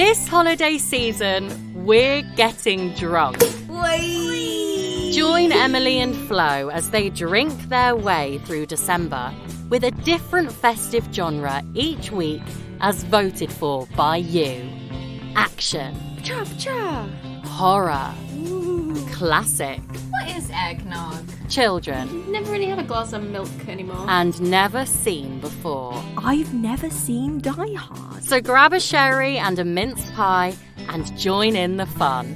This holiday season, we're getting drunk. Whee! Join Emily and Flo as they drink their way through December with a different festive genre each week as voted for by you. Action. Chop chop. Horror. Ooh. Classic. What is eggnog? Children. Never really had a glass of milk anymore. And never seen before. I've never seen Die Hard. So grab a sherry and a mince pie and join in the fun.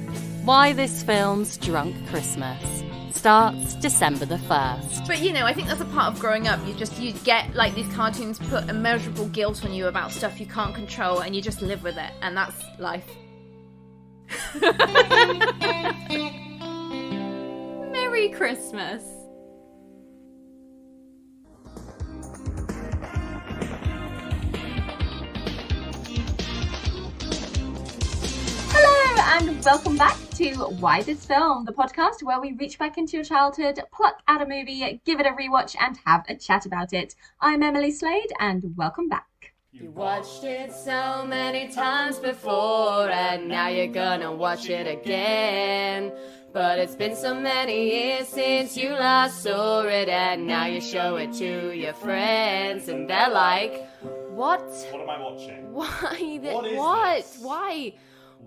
Why This Film's Drunk Christmas starts December the 1st. But I think that's a part of growing up. You get like these cartoons put immeasurable guilt on you about stuff you can't control, and you just live with it, and that's life. Merry Christmas. And welcome back to Why This Film, the podcast where we reach back into your childhood, pluck out a movie, give it a rewatch, and have a chat about it. I'm Emily Slade, and welcome back. You watched it so many times before, and now you're gonna watch it again. But it's been so many years since you last saw it, and now you show it to your friends, and they're like, What? What am I watching? Why? What is this?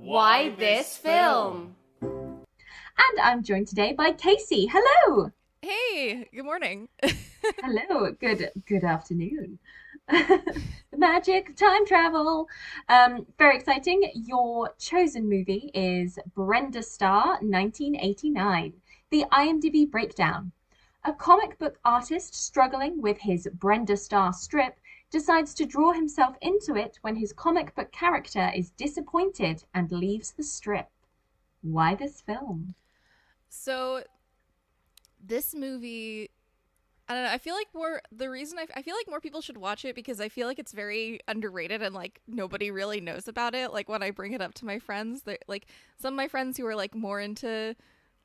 Why this film? And I'm joined today by Casey. Hello. Hey, good morning. Hello. Good afternoon. The magic of time travel. Very exciting. Your chosen movie is Brenda Starr, 1989. The IMDb breakdown. A comic book artist struggling with his Brenda Starr strip decides to draw himself into it when his comic book character is disappointed and leaves the strip. Why this film? So, this movie, I don't know, I feel like I feel like more people should watch it because I feel like it's very underrated and like nobody really knows about it. Like when I bring it up to my friends, like some of my friends who are like more into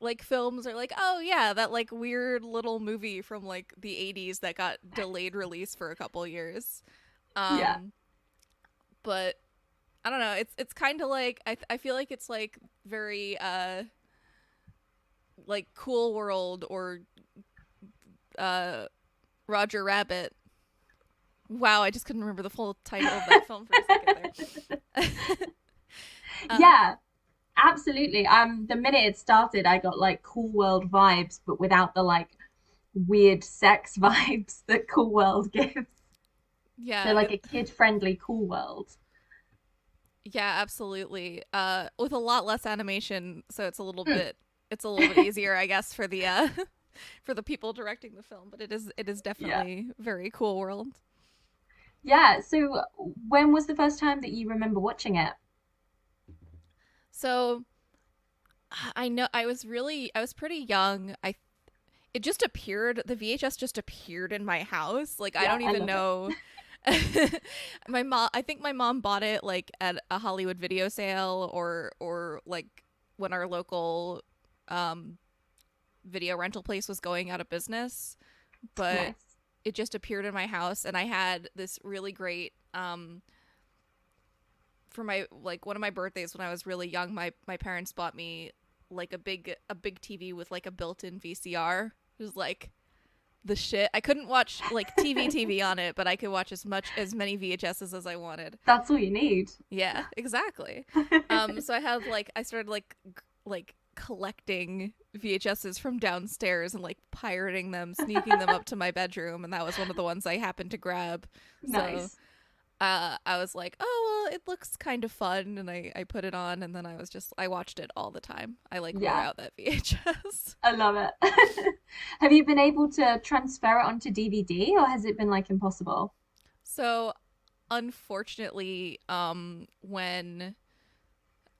like films are like, oh yeah, that like weird little movie from like the 80s that got delayed release for a couple years. Yeah. But I don't know, it's kind of like I feel like it's like very like Cool World or Roger Rabbit. Wow, I just couldn't remember the full title of that film for a second there. Yeah. Absolutely. The minute it started, I got like Cool World vibes, but without the like weird sex vibes that Cool World gives. Yeah. So like a kid-friendly Cool World. Yeah, absolutely. With a lot less animation, so it's a little bit easier, I guess, for the for the people directing the film. But it is definitely very Cool World. Yeah. So when was the first time that you remember watching it? So I know I was pretty young. It just appeared, the VHS just appeared in my house. Like I don't even know. I think my mom bought it like at a Hollywood video sale or like when our local video rental place was going out of business. But Nice. It just appeared in my house, and I had this really great for my like one of my birthdays when I was really young, my parents bought me like a big TV with like a built-in VCR. It was like the shit. I couldn't watch like TV on it, but I could watch as many VHSs as I wanted. That's all you need. Yeah, exactly. So I started like collecting VHSs from downstairs and like pirating them, sneaking them up to my bedroom, and that was one of the ones I happened to grab. Nice. So I was like, oh, well, it looks kind of fun. And I put it on, and then I watched it all the time. I wore out that VHS. I love it. Have you been able to transfer it onto DVD, or has it been like impossible? So unfortunately, when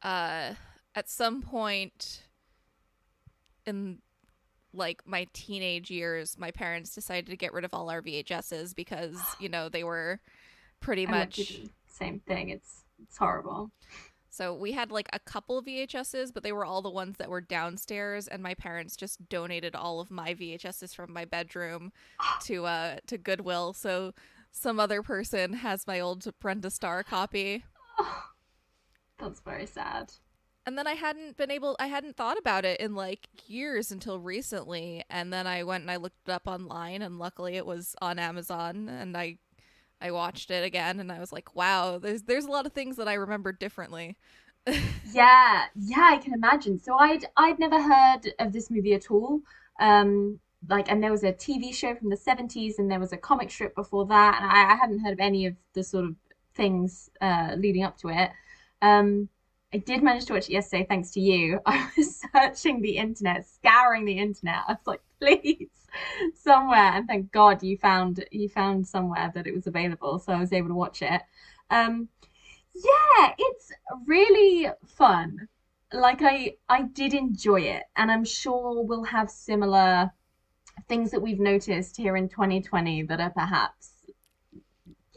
at some point in like my teenage years, my parents decided to get rid of all our VHSs because, they were pretty much same thing. It's horrible. So we had like a couple of VHSs, but they were all the ones that were downstairs, and my parents just donated all of my VHSs from my bedroom to Goodwill. So some other person has my old Brenda Starr copy. That's very sad. And then I hadn't thought about it in like years until recently. And then I went and I looked it up online, and luckily it was on Amazon, and I watched it again, and I was like, wow, there's a lot of things that I remember differently. Yeah, I can imagine. So I'd never heard of this movie at all. Like, and there was a TV show from the 70s, and there was a comic strip before that, and I hadn't heard of any of the sort of things leading up to it. I did manage to watch it yesterday, thanks to you. I was searching the internet, scouring the internet. I was like, please, somewhere. And thank God you found somewhere that it was available, so I was able to watch it. Yeah, it's really fun. Like I did enjoy it, and I'm sure we'll have similar things that we've noticed here in 2020 that are perhaps,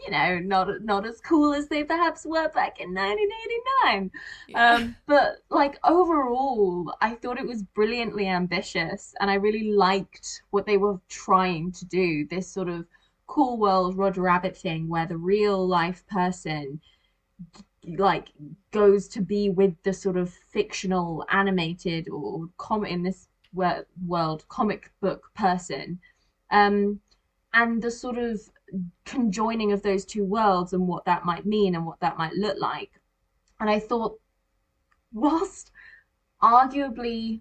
not as cool as they perhaps were back in 1989. Yeah. But like overall, I thought it was brilliantly ambitious, and I really liked what they were trying to do. This sort of cool world Roger Rabbit thing, where the real life person like goes to be with the sort of fictional animated or comic in this world comic book person, and the sort of conjoining of those two worlds and what that might mean and what that might look like. And I thought, whilst arguably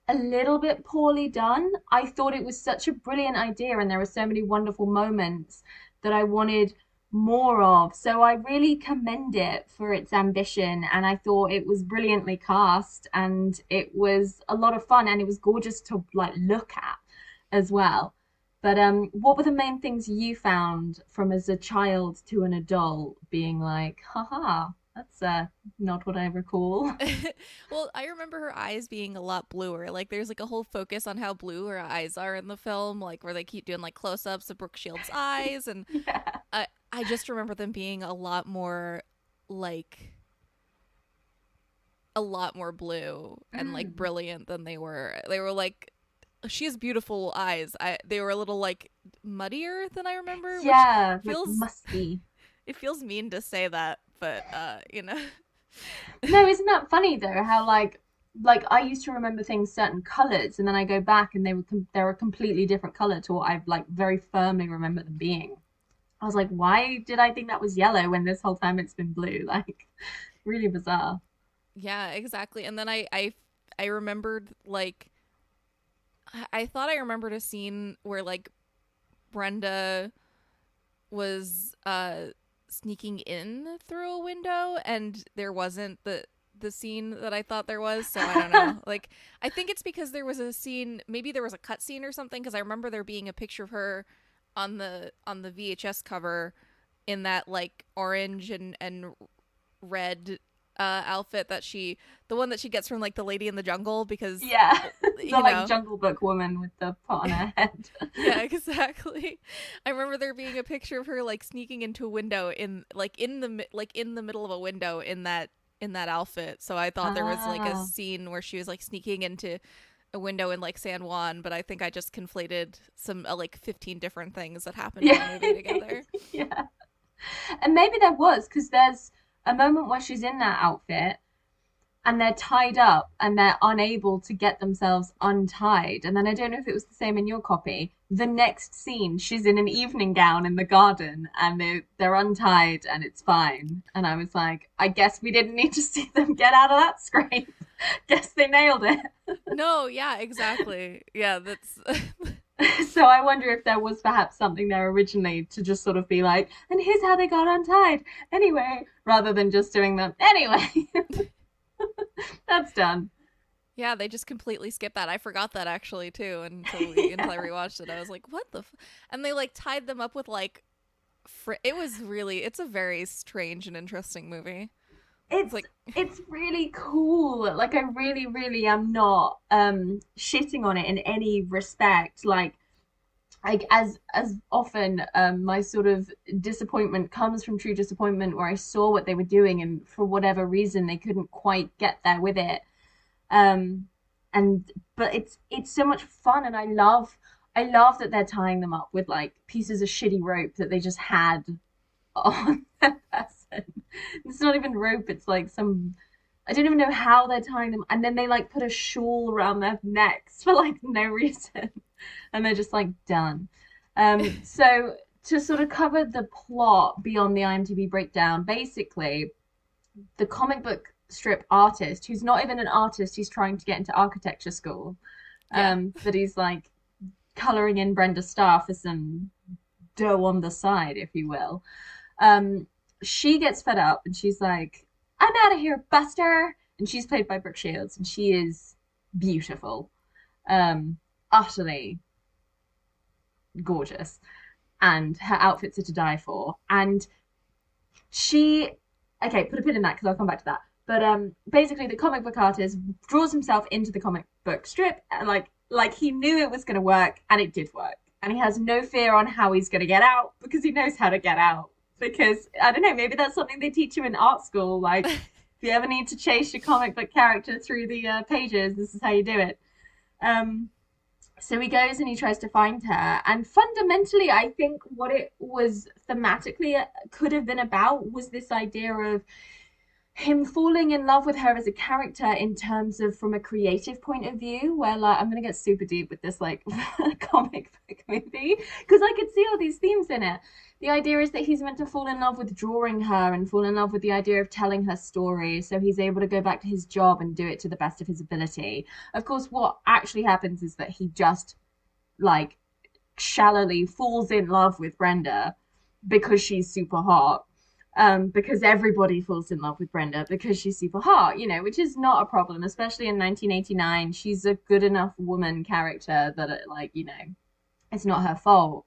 a little bit poorly done, I thought it was such a brilliant idea, and there were so many wonderful moments that I wanted more of. So I really commend it for its ambition, and I thought it was brilliantly cast, and it was a lot of fun, and it was gorgeous to like look at as well. But what were the main things you found from as a child to an adult being like, haha, that's not what I recall? Well, I remember her eyes being a lot bluer. Like, there's like a whole focus on how blue her eyes are in the film, like where they keep doing like close-ups of Brooke Shields' eyes, and Yeah. I just remember them being a lot more blue and like brilliant than they were. They were like, she has beautiful eyes. They were a little like muddier than I remember. Yeah, which feels like musty. It feels mean to say that, but No, isn't that funny though? How like I used to remember things certain colors, and then I go back and they're a completely different color to what I've like very firmly remember them being. I was like, why did I think that was yellow when this whole time it's been blue? Like, really bizarre. Yeah, exactly. And then I remembered like I thought I remembered a scene where like Brenda was sneaking in through a window, and there wasn't the scene that I thought there was. So I don't know. Like, I think it's because there was a scene, maybe there was a cut scene or something, because I remember there being a picture of her on the VHS cover in that like orange and red outfit the one that she gets from like the Lady in the Jungle, because Yeah, you the like know. Jungle Book woman with the pot on her head. Yeah, exactly. I remember there being a picture of her like sneaking into a window in the middle of a window in that outfit. So I thought there was like a Ah. scene where she was like sneaking into a window in like San Juan, but I think I just conflated some like 15 different things that happened in the movie together. Yeah. And maybe there was, because there's a moment where she's in that outfit and they're tied up and they're unable to get themselves untied. And then I don't know if it was the same in your copy. The next scene, she's in an evening gown in the garden and they're untied and it's fine. And I was like, I guess we didn't need to see them get out of that scrape. Guess they nailed it. No, yeah, exactly. Yeah, that's So I wonder if there was perhaps something there originally to just sort of be like, and here's how they got untied anyway, rather than just doing them anyway. That's done. yeah, they just completely skipped that. I forgot that actually too until I rewatched it. I was like, what the and they like tied them up with like it's a very strange and interesting movie. It's like it's really cool. Like I really, really am not shitting on it in any respect. Like as often my sort of disappointment comes from true disappointment where I saw what they were doing and for whatever reason they couldn't quite get there with it. But it's so much fun, and I love that they're tying them up with like pieces of shitty rope that they just had on their person. It's not even rope, it's like some, I don't even know how they're tying them, and then they like put a shawl around their necks for like no reason, and they're just like done. So to sort of cover the plot beyond the IMDb breakdown, basically the comic book strip artist, who's not even an artist, he's trying to get into architecture school, but he's like coloring in Brenda Starr for some dough on the side, if you will. She gets fed up and she's like, I'm out of here, Buster. And she's played by Brooke Shields, and she is beautiful, utterly gorgeous, and her outfits are to die for. And she, okay, put a pin in that because I'll come back to that. But basically, the comic book artist draws himself into the comic book strip, and like he knew it was going to work, and it did work. And he has no fear on how he's going to get out because he knows how to get out. Because, I don't know, maybe that's something they teach you in art school. Like, if you ever need to chase your comic book character through the pages, this is how you do it. So he goes and he tries to find her. And fundamentally, I think what it was thematically could have been about was this idea of him falling in love with her as a character in terms of from a creative point of view, where like, I'm going to get super deep with this like comic book movie because I could see all these themes in it. The idea is that he's meant to fall in love with drawing her and fall in love with the idea of telling her story, so he's able to go back to his job and do it to the best of his ability. Of course, what actually happens is that he just like shallowly falls in love with Brenda because she's super hot. Because everybody falls in love with Brenda because she's super hot, you know, which is not a problem, especially in 1989. She's a good enough woman character that, like, you know, it's not her fault.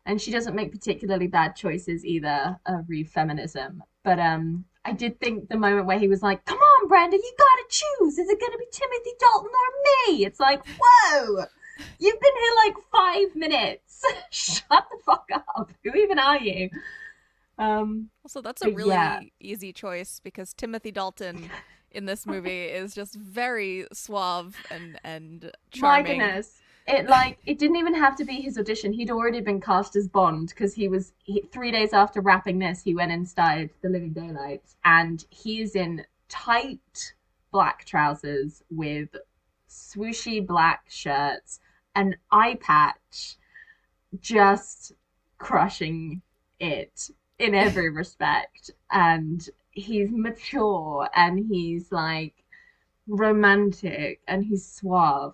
And she doesn't make particularly bad choices either, re feminism. But I did think the moment where he was like, come on, Brenda, you gotta choose. Is it gonna be Timothy Dalton or me? It's like, whoa, you've been here like 5 minutes. Shut the fuck up. Who even are you? Also, that's a really easy choice because Timothy Dalton in this movie is just very suave and charming. My goodness. It didn't even have to be his audition. He'd already been cast as Bond because 3 days after wrapping this, he went and started The Living Daylights, and he's in tight black trousers with swooshy black shirts, an eye patch, just crushing it in every respect. And he's mature and he's like romantic and he's suave.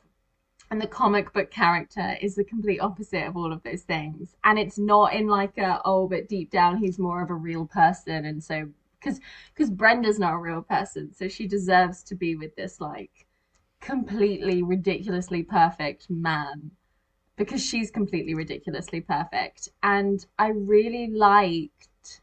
And the comic book character is the complete opposite of all of those things. And it's not in like but deep down he's more of a real person. And so, because Brenda's not a real person, so she deserves to be with this like completely ridiculously perfect man because she's completely ridiculously perfect. And I really liked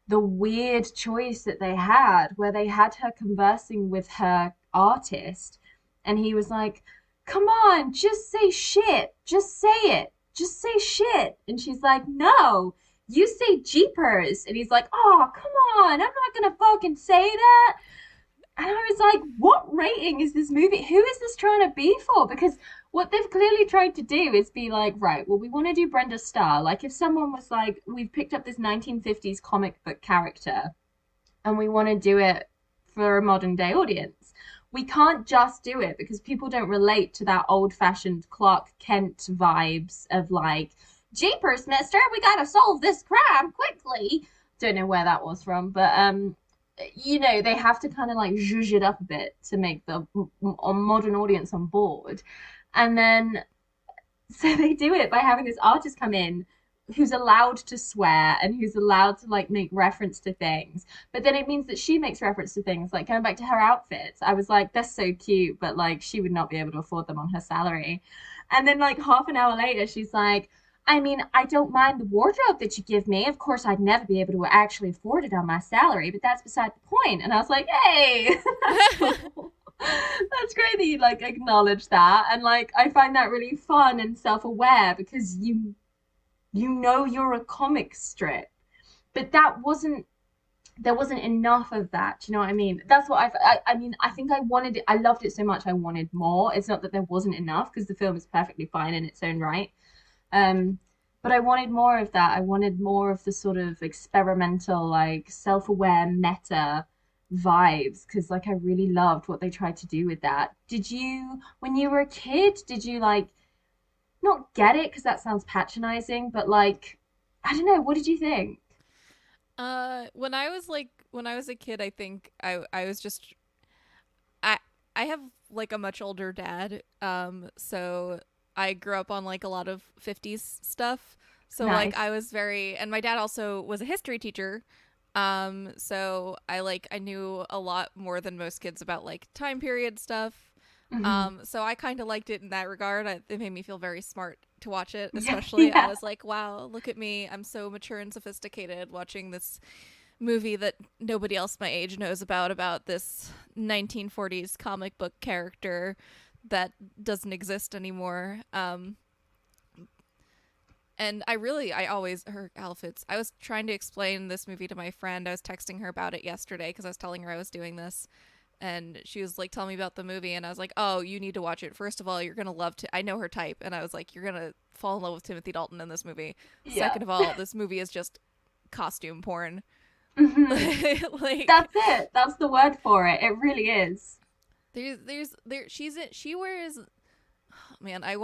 the weird choice that they had where they had her conversing with her artist and he was like, come on, just say shit. Just say it. Just say shit. And she's like, no, you say jeepers. And he's like, oh, come on. I'm not going to fucking say that. And I was like, what rating is this movie? Who is this trying to be for? Because what they've clearly tried to do is be like, right, well, we want to do Brenda Starr. Like if someone was like, we've picked up this 1950s comic book character and we want to do it for a modern day audience. We can't just do it because people don't relate to that old-fashioned Clark Kent vibes of like, jeepers, mister, we gotta solve this crime quickly. Don't know where that was from, but you know, they have to kind of like zhuzh it up a bit to make the modern audience on board. And then so they do it by having this artist come in who's allowed to swear and who's allowed to like make reference to things, but then it means that she makes reference to things. Like going back to her outfits, I was like, that's so cute, but like she would not be able to afford them on her salary. And then like half an hour later she's like, I mean, I don't mind the wardrobe that you give me. Of course I'd never be able to actually afford it on my salary, but that's beside the point. And I was like, hey, that's cool. That's great that you like acknowledge that. And like I find that really fun and self-aware because you know you're a comic strip, but there wasn't enough of that. You know what I mean? That's what I mean, I think I wanted it. I loved it so much. I wanted more. It's not that there wasn't enough because the film is perfectly fine in its own right. But But I wanted more of that. I wanted more of the sort of experimental, like self-aware meta vibes because like I really loved what they tried to do with that. Did you, when you were a kid, did you like not get it because that sounds patronizing, but like I don't know, what did you think? When I was a kid, I think I was just I I have like a much older dad. So I grew up on like a lot of 50s stuff. So like Nice. I was very, and my dad also was a history teacher. So I knew a lot more than most kids about like time period stuff. Hmm. So I kind of liked it in that regard. It made me feel very smart to watch it, Yeah, especially I yeah. was like, wow, look at me. I'm so mature and sophisticated watching this movie that nobody else my age knows about this 1940s comic book character that doesn't exist anymore. And I always, her outfits. I was trying to explain this movie to my friend. I was texting her about it yesterday because I was telling her I was doing this. And she was like, tell me about the movie. And I was like, oh, you need to watch it. First of all, you're going to love I know her type. And I was like, you're going to fall in love with Timothy Dalton in this movie. Yeah. Second of all, this movie is just costume porn. Hmm. Like, That's it. That's the word for it. It really is. she wears, man, I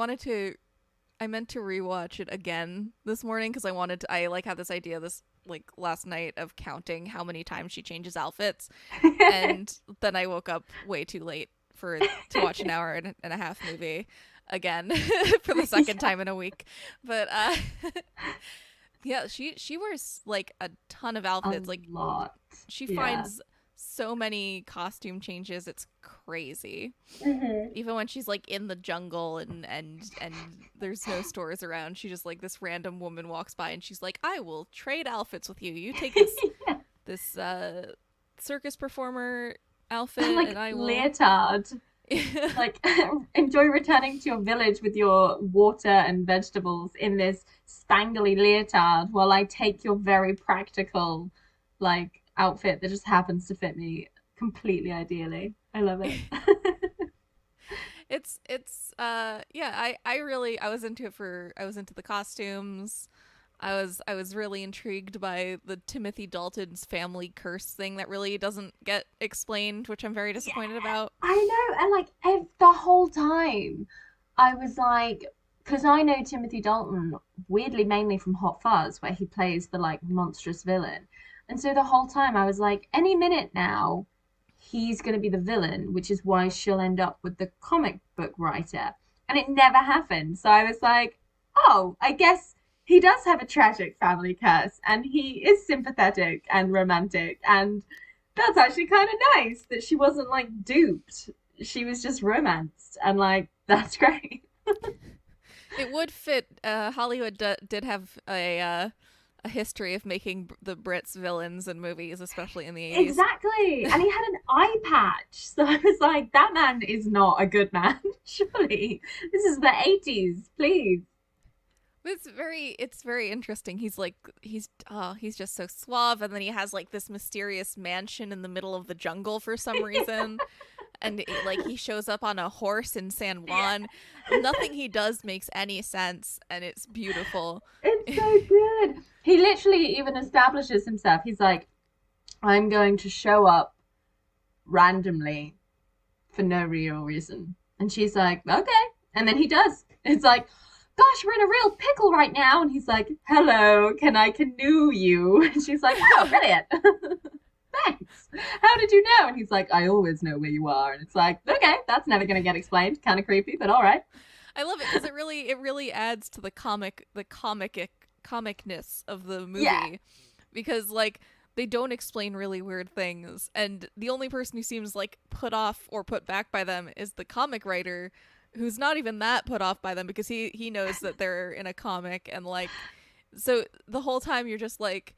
meant to rewatch it again this morning because I like had this idea this like last night of counting how many times she changes outfits, and then I woke up way too late to watch an hour and a half movie again for the second time in a week. But yeah, she wears like a ton of A outfits. Like lot. she Yeah. finds so many costume changes. It's crazy. Hmm. Even when she's like in the jungle and there's no stores around, she just like this random woman walks by and she's like, "I will trade outfits with you. You take this circus performer outfit Like and I will." leotard. Like enjoy returning to your village with your water and vegetables in this spangly leotard while I take your very practical like outfit that just happens to fit me completely ideally. I love it. It's yeah, I was into it for I was into the costumes. I was really intrigued by the Timothy Dalton's family curse thing that really doesn't get explained, which I'm very Yeah, disappointed about. I know. And like the whole time, I was like, because I know Timothy Dalton weirdly mainly from Hot Fuzz, where he plays the like monstrous villain. And so the whole time I was like, any minute now, he's going to be the villain, which is why she'll end up with the comic book writer. And it never happened. So I was like, oh, I guess he does have a tragic family curse and he is sympathetic and romantic. And that's actually kind of nice that she wasn't like duped. She was just romanced. And like, that's great. It would fit. Hollywood did have a history of making the Brits villains in movies, especially in the 80s. Exactly. And he had an eye patch. So I was like, that man is not a good man. Surely. This is the 80s. Please. It's very interesting. He's just so suave, and then he has like this mysterious mansion in the middle of the jungle for some reason. And like he shows up on a horse in San Yeah. Juan. Nothing he does makes any sense, and it's beautiful. It's so good. He literally even establishes himself. He's like, I'm going to show up randomly for no real reason. And she's like, okay. And then he does. It's like, gosh, we're in a real pickle right now. And he's like, hello, can I canoe you? And she's like, oh, brilliant. Thanks. How did you know? And he's like, I always know where you are. And it's like, okay, that's never going to get explained. Kind of creepy, but all right. I love it because it really adds to the comicness of the Yeah. movie because like they don't explain really weird things, and the only person who seems like put off or put back by them is the comic writer, who's not even that put off by them because he knows that they're in a comic. And like so the whole time you're just like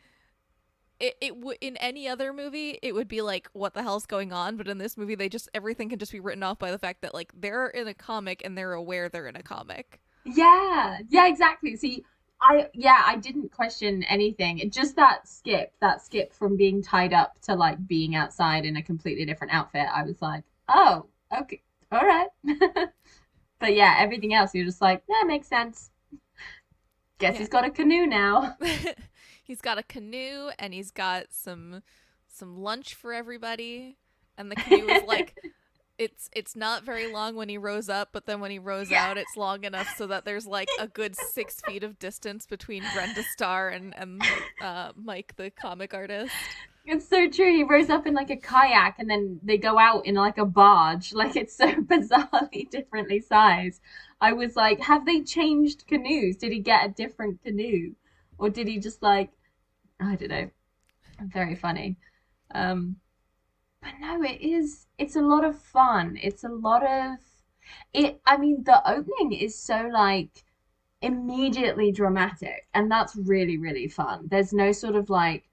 it would in any other movie it would be like what the hell's going on, but in this movie they just everything can just be written off by the fact that like they're in a comic and they're aware they're in a comic. Yeah. Yeah, exactly. See, I didn't question anything. Just that skip from being tied up to like being outside in a completely different outfit. I was like, oh, okay. All right. But yeah, everything else you're just like, that makes sense. Guess he's got a canoe now. He's got a canoe and he's got some lunch for everybody. And the canoe is like it's not very long when he rows up, but then when he rows out, it's long enough so that there's like a good 6 feet of distance between Brenda Starr and Mike, the comic artist. It's so true. He rows up in like a kayak and then they go out in like a barge. Like it's so bizarrely differently sized. I was like, have they changed canoes? Did he get a different canoe? Or did he just like, I don't know. Very funny. But no, it's a lot of fun. It's a lot of I mean, the opening is so like immediately dramatic, and that's really, really fun. There's no sort of like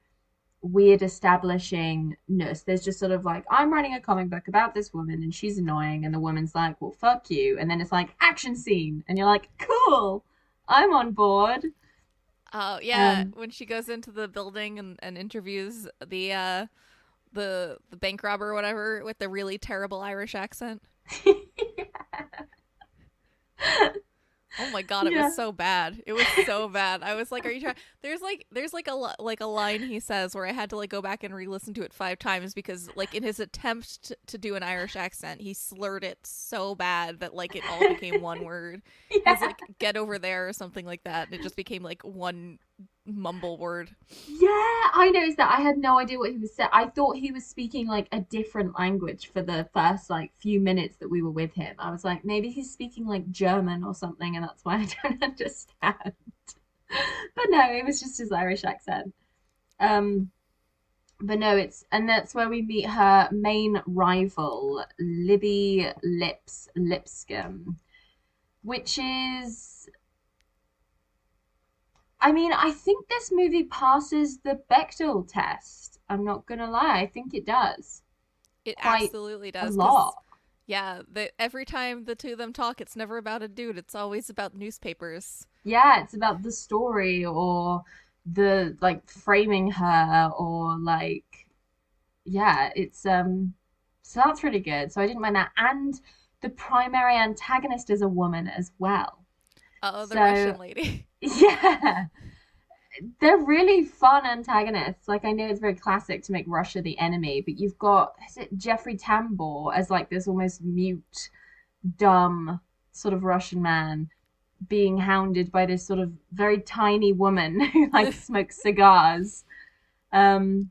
weird establishing-ness. There's just sort of like, I'm writing a comic book about this woman and she's annoying, and the woman's like, well, fuck you. And then it's like, action scene. And you're like, cool, I'm on board. Oh, yeah. When she goes into the building and interviews the bank robber or whatever with the really terrible Irish accent. Oh my god, it was so bad. It was so bad. I was like, are you trying? There's like a line he says where I had to like go back and re-listen to it 5 times because like in his attempt to do an Irish accent, he slurred it so bad that like it all became one word. Yeah. It's like get over there or something like that. And it just became like one mumble word. Yeah, I noticed that. I had no idea what he was saying. I thought he was speaking like a different language for the first like few minutes that we were with him. I was like, maybe he's speaking like German or something, and that's why I don't understand. But no, it was just his Irish accent. But no, and that's where we meet her main rival, Libby Lipscomb, which is, I mean, I think this movie passes the Bechdel test. I'm not gonna lie, I think it does. It Quite absolutely does. a lot. Yeah, every time the two of them talk, it's never about a dude. It's always about newspapers. Yeah, it's about the story or the like framing her or like, yeah, it's so that's really good. So I didn't mind that, and the primary antagonist is a woman as well. Oh, the So Russian lady. yeah, they're really fun antagonists. Like, I know it's very classic to make Russia the enemy, but you've got, is it Jeffrey Tambor as like this almost mute, dumb sort of Russian man being hounded by this sort of very tiny woman who like smokes cigars. So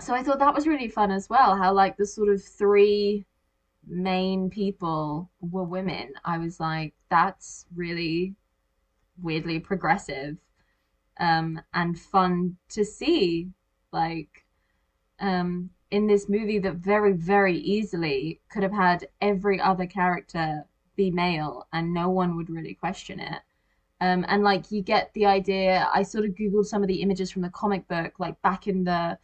I thought that was really fun as well, how like the sort of 3 main people were women. I was like, that's really weirdly progressive, and fun to see, like, in this movie that very, very easily could have had every other character be male and no one would really question it. And like, you get the idea. I sort of Googled some of the images from the comic book, like back in the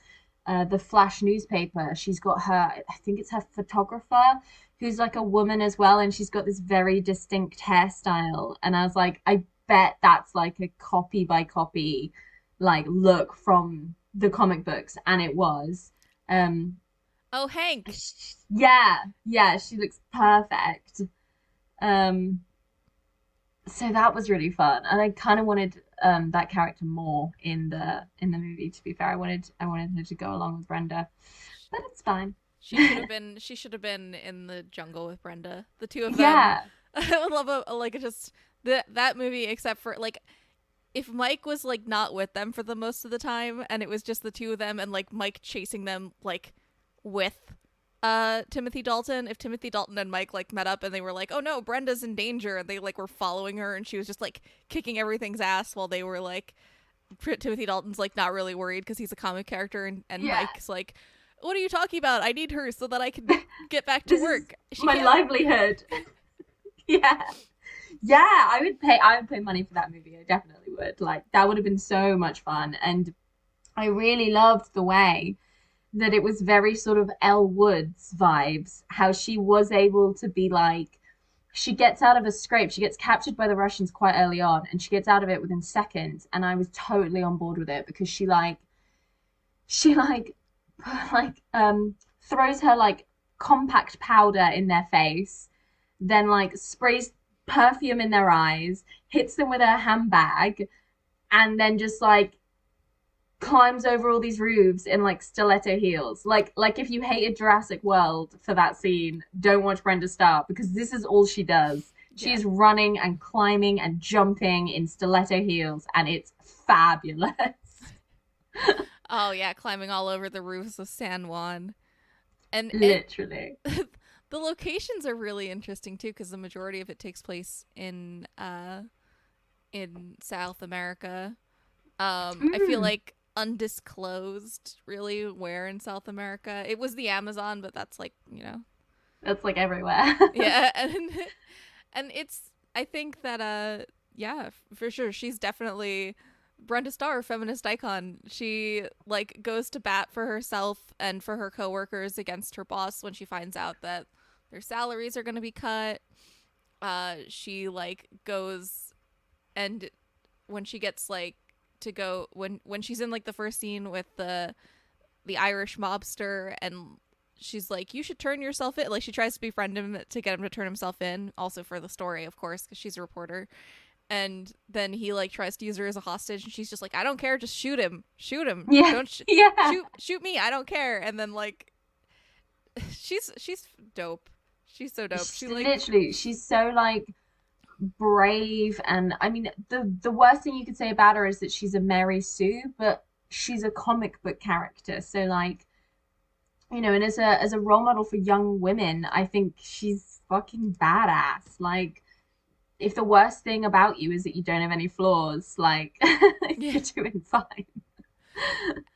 Flash newspaper. She's got her, I think it's her photographer, who's like a woman as well, and she's got this very distinct hairstyle. And I was like, I bet that's like a copy by copy like look from the comic books, and it was. Oh, Hank. Yeah, she looks perfect. So that was really fun, and I kind of wanted that character more in the movie. To be fair, I wanted her to go along with Brenda, but it's fine. She should have been in the jungle with Brenda. The two of them. Yeah, I would love that movie, except for like if Mike was like not with them for the most of the time, and it was just the two of them, and like Mike chasing them like with Timothy Dalton. If Timothy Dalton and Mike like met up and they were like, oh no, Brenda's in danger, and they like were following her, and she was just like kicking everything's ass while they were like, Timothy Dalton's like not really worried because he's a comic character, and yeah. Mike's like, what are you talking about? I need her so that I can get back to work. My livelihood. Yeah, I would pay money for that movie. I definitely would. Like, that would have been so much fun, and I really loved the way that it was very sort of Elle Woods vibes, how she was able to be like, she gets out of a scrape, she gets captured by the Russians quite early on, and she gets out of it within seconds, and I was totally on board with it, because she throws her like compact powder in their face, then like sprays perfume in their eyes, hits them with her handbag, and then just like climbs over all these roofs in like stiletto heels. Like if you hated Jurassic World for that scene, don't watch Brenda Starr, because this is all she does. She's running and climbing and jumping in stiletto heels, and it's fabulous. Oh yeah, climbing all over the roofs of San Juan. And Literally. the locations are really interesting too, because the majority of it takes place in South America. I feel like undisclosed really where in South America. It was the Amazon, but that's like, you know, That's like everywhere. yeah. And it's, I think that yeah, for sure, she's definitely Brenda Starr, feminist icon. She like goes to bat for herself and for her coworkers against her boss when she finds out that their salaries are going to be cut. She like goes, and when she gets like to go, when she's in like the first scene with the Irish mobster, and she's like, you should turn yourself in. Like she tries to befriend him to get him to turn himself in, also for the story, of course, because she's a reporter. And then he like tries to use her as a hostage, and she's just like, I don't care, just shoot him. Yeah. Don't Yeah. shoot me, I don't care. And then like she's dope. She's so dope. She like Literally, she's so like brave, and I mean the worst thing you could say about her is that she's a Mary Sue, but she's a comic book character. So like, you know, and as a role model for young women, I think she's fucking badass. Like, if the worst thing about you is that you don't have any flaws, like you're doing fine.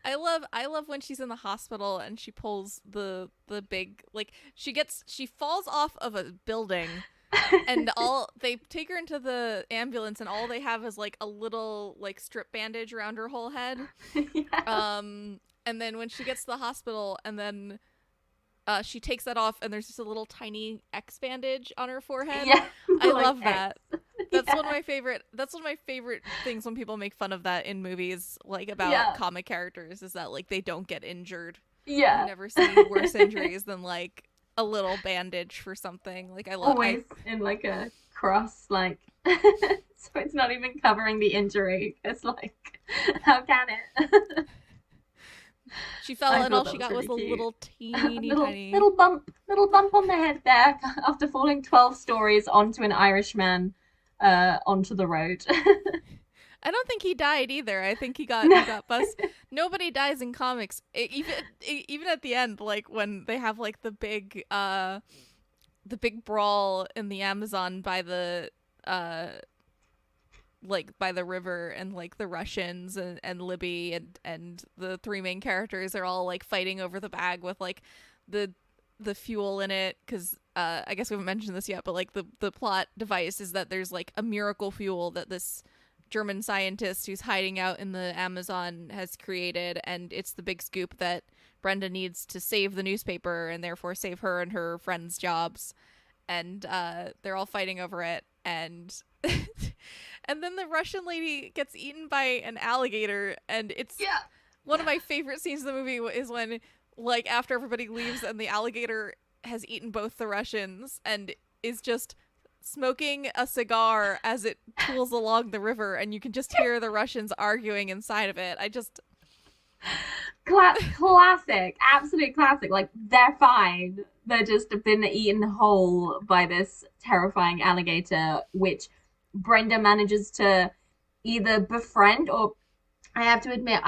I love when she's in the hospital and she pulls the big, like she falls off of a building, and they take her into the ambulance, and all they have is like a little like strip bandage around her whole head. Yeah. And then when she gets to the hospital, and then she takes that off, and there's just a little tiny X bandage on her forehead. Yeah. I Like love that. That's Yeah. one of my favorite. That's one of my favorite things when people make fun of that in movies, like about comic characters, is that like they don't get injured. Yeah. I've never seen worse injuries than like a little bandage for something. Like I love. Always in like a cross, like so it's not even covering the injury. It's like, how can it? She fell, I and all thought she that got was was a really little teeny tiny. little bump on the head there after falling 12 stories onto an Irishman onto the road. I don't think he died either. I think he got bust. Nobody dies in comics. Even at the end, like when they have like the big brawl in the Amazon by the river, and like the Russians and Libby and the three main characters are all like fighting over the bag with like the fuel in it, because I guess we haven't mentioned this yet, but like the plot device is that there's like a miracle fuel that this German scientist who's hiding out in the Amazon has created, and it's the big scoop that Brenda needs to save the newspaper and therefore save her and her friends' jobs. And they're all fighting over it, and and then the Russian lady gets eaten by an alligator, and it's one of my favorite scenes in the movie is when, like, after everybody leaves and the alligator has eaten both the Russians and is just smoking a cigar as it tools along the river, and you can just hear the Russians arguing inside of it. I just... Classic, absolute classic. Like, they're fine. They're just been eaten whole by this terrifying alligator, which Brenda manages to either befriend, or I have to admit,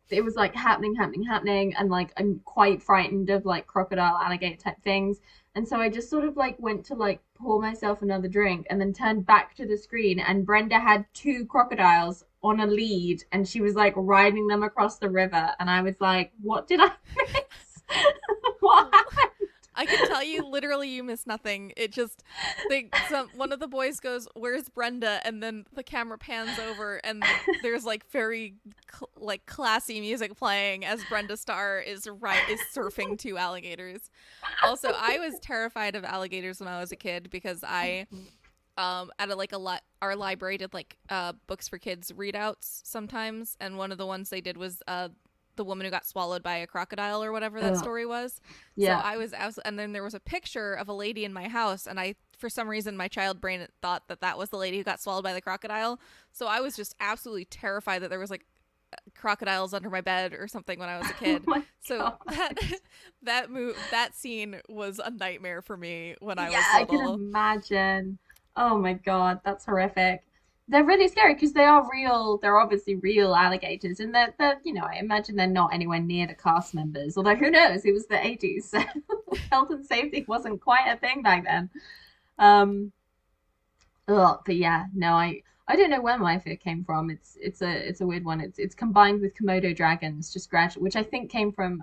it was like happening, and like I'm quite frightened of like crocodile, alligator type things. And so I just sort of like went to like pour myself another drink, and then turned back to the screen, and Brenda had two crocodiles on a lead, and she was like riding them across the river, and I was like, what did I miss? What happened? I can tell you, literally, you miss nothing. It just, one of the boys goes, "Where's Brenda?" And then the camera pans over, and there's like very like classy music playing as Brenda Starr is surfing two alligators. Also, I was terrified of alligators when I was a kid, because I, our library did like books for kids readouts sometimes, and one of the ones they did was the woman who got swallowed by a crocodile or whatever that story was. Yeah. So I was and then there was a picture of a lady in my house, and I, for some reason, my child brain thought that was the lady who got swallowed by the crocodile. So I was just absolutely terrified that there was like crocodiles under my bed or something when I was a kid. Oh my So God. that scene was a nightmare for me when I Yeah, was I can little. imagine. Oh my God, that's horrific. They're really scary because they are real. They're obviously real alligators, and they're I imagine they're not anywhere near the cast members. Although who knows? It was the 80s, so health and safety wasn't quite a thing back then. Um, but yeah, no, I don't know where my fear came from. It's a weird one. It's combined with Komodo dragons, just gradually, which I think came from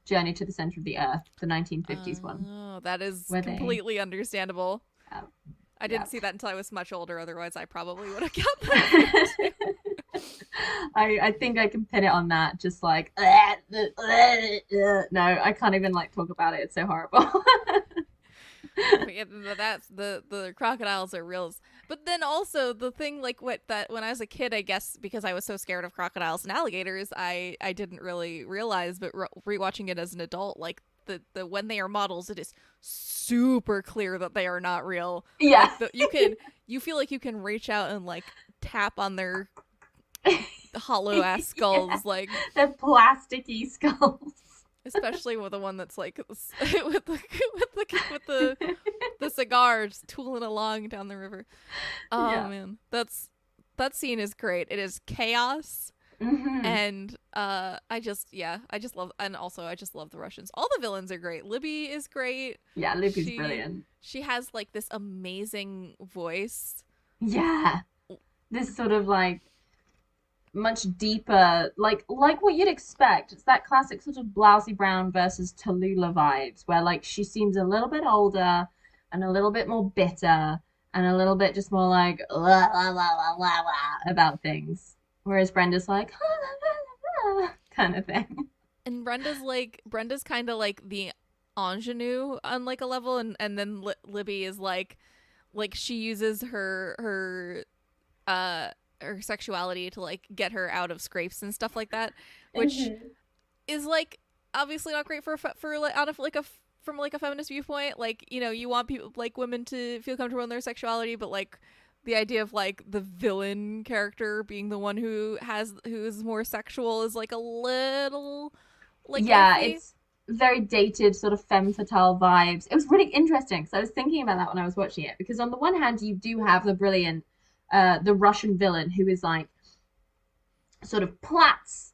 Journey to the Center of the Earth, the 1950s one, Oh, that is where they completely understandable. uh, I yeah. didn't see that until I was much older. Otherwise, I probably would have got that. I think I can pin it on that. Just like no, I can't even like talk about it. It's so horrible. But yeah, that's the crocodiles are reals. But then also the thing, like, what that when I was a kid, I guess because I was so scared of crocodiles and alligators, I didn't really realize. But rewatching it as an adult, like the when they are models, it is super clear that they are not real. Yeah. Like you feel like you can reach out and like tap on their hollow ass skulls, like They're plasticky skulls. especially with the one that's like with the cigar just tooling along down the river. Oh Yeah. man, that scene is great. It is chaos, Hmm. and I just love, and also I just love the Russians. All the villains are great. Libby is great. Yeah, Libby's She- brilliant. She has like this amazing voice. Yeah. This sort of like much deeper, like what you'd expect. It's that classic sort of Blousy Brown versus Tallulah vibes, where like she seems a little bit older and a little bit more bitter and a little bit just more like la, la, la, la, la, la, about things. Whereas Brenda's like kind of thing. And Brenda's kind of like the ingenue on like a level, and then Libby is like she uses her sexuality to like get her out of scrapes and stuff like that, which is like obviously not great for like out of like from like a feminist viewpoint. Like, you know, you want people like women to feel comfortable in their sexuality, but like the idea of like the villain character being the one who is more sexual is like a little like Yeah, iffy. it's very dated, sort of femme fatale vibes. It was really interesting because I was thinking about that when I was watching it. Because on the one hand, you do have the brilliant, the Russian villain who is like sort of plaits,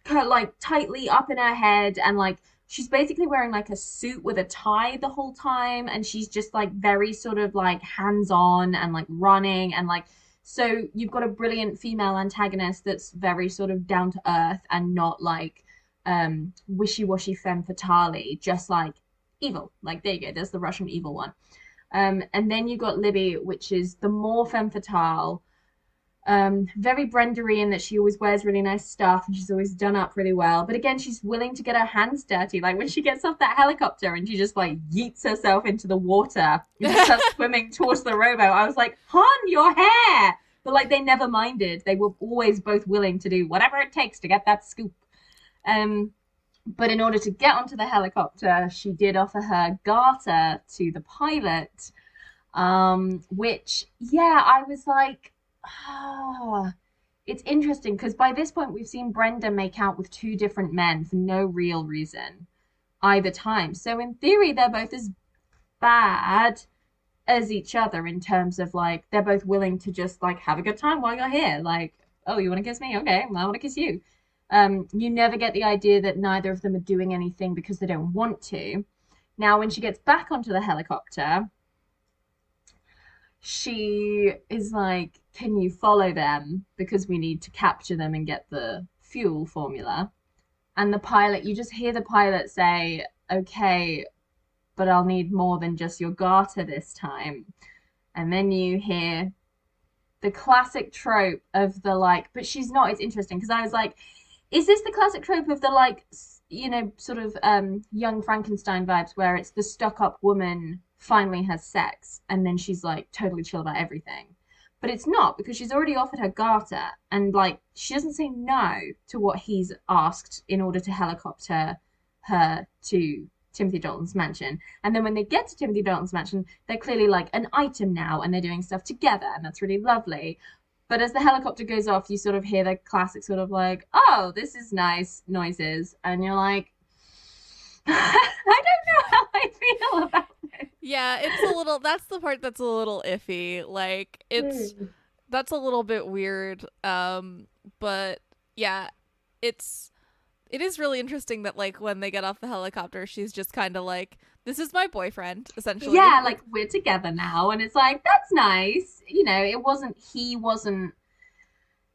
kind of like tightly up in her head, and like she's basically wearing like a suit with a tie the whole time, and she's just like very sort of like hands-on and like running and like. So you've got a brilliant female antagonist that's very sort of down to earth and not like wishy-washy femme fatale, just like evil. Like there you go, there's the Russian evil one. And then you got Libby, which is the more femme fatale, very Brenda-y in that she always wears really nice stuff and she's always done up really well. But again, she's willing to get her hands dirty. Like when she gets off that helicopter and she just like yeets herself into the water and just starts swimming towards the rowboat, I was like, "Hon, your hair!" But like they never minded. They were always both willing to do whatever it takes to get that scoop. But in order to get onto the helicopter, she did offer her garter to the pilot, which, yeah, I was like, it's interesting because by this point we've seen Brenda make out with two different men for no real reason either time. So in theory, they're both as bad as each other in terms of like they're both willing to just like have a good time while you're here. Like, oh, you want to kiss me? Okay, I want to kiss you. You never get the idea that neither of them are doing anything because they don't want to. Now, when she gets back onto the helicopter, she is like, "Can you follow them? Because we need to capture them and get the fuel formula." And the pilot, you just hear the pilot say, "Okay, but I'll need more than just your garter this time." And then you hear the classic trope of the like, but she's not. It's interesting because I was like, is this the classic trope of the like, you know, sort of young Frankenstein vibes where it's the stuck-up woman finally has sex and then she's like totally chill about everything? But it's not, because she's already offered her garter, and like she doesn't say no to what he's asked in order to helicopter her to Timothy Dalton's mansion. And then when they get to Timothy Dalton's mansion, they're clearly like an item now, and they're doing stuff together, and that's really lovely. But as the helicopter goes off, you sort of hear the classic sort of like, oh, this is nice noises, and you're like, I don't know how I feel about it. Yeah, it's a little, that's the part that's a little iffy. Like, that's a little bit weird. But yeah, it is really interesting that, like, when they get off the helicopter, she's just kind of like, this is my boyfriend, essentially. Yeah, like, we're together now. And it's like, that's nice. You know,